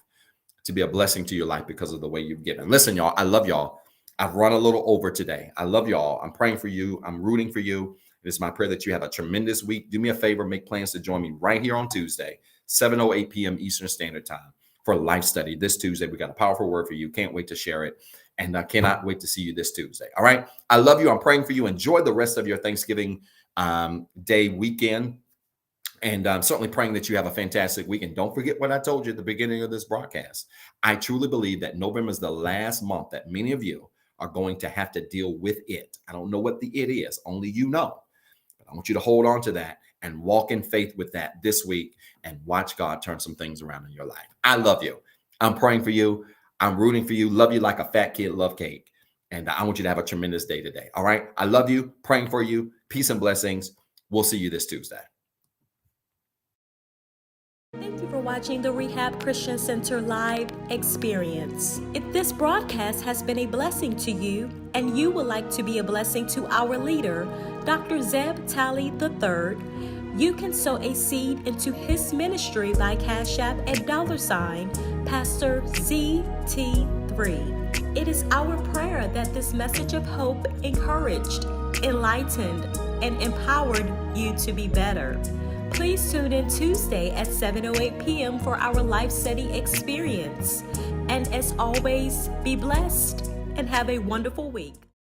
to be a blessing to your life because of the way you've given. Listen, y'all, I love y'all. I've run a little over today. I love y'all. I'm praying for you. I'm rooting for you. It is my prayer that you have a tremendous week. Do me a favor, make plans to join me right here on Tuesday, 7:08 p.m. Eastern Standard Time for a life study. This Tuesday, we got a powerful word for you. Can't wait to share it. And I cannot wait to see you this Tuesday. All right. I love you. I'm praying for you. Enjoy the rest of your Thanksgiving Day weekend. And I'm certainly praying that you have a fantastic week. And don't forget what I told you at the beginning of this broadcast. I truly believe that November is the last month that many of you are going to have to deal with it. I don't know what the it is. Only you know. But I want you to hold on to that and walk in faith with that this week and watch God turn some things around in your life. I love you. I'm praying for you. I'm rooting for you. Love you like a fat kid love cake. And I want you to have a tremendous day today. All right. I love you. Praying for you. Peace and blessings. We'll see you this Tuesday. Thank you for watching the Rehab Christian Center live experience. If this broadcast has been a blessing to you and you would like to be a blessing to our leader, Dr. Zeb Talley III, you can sow a seed into his ministry by Cash App at $Pastor ZT3. It is our prayer that this message of hope encouraged, enlightened, and empowered you to be better. Please tune in Tuesday at 7:08 p.m. for our life study experience. And as always, be blessed and have a wonderful week.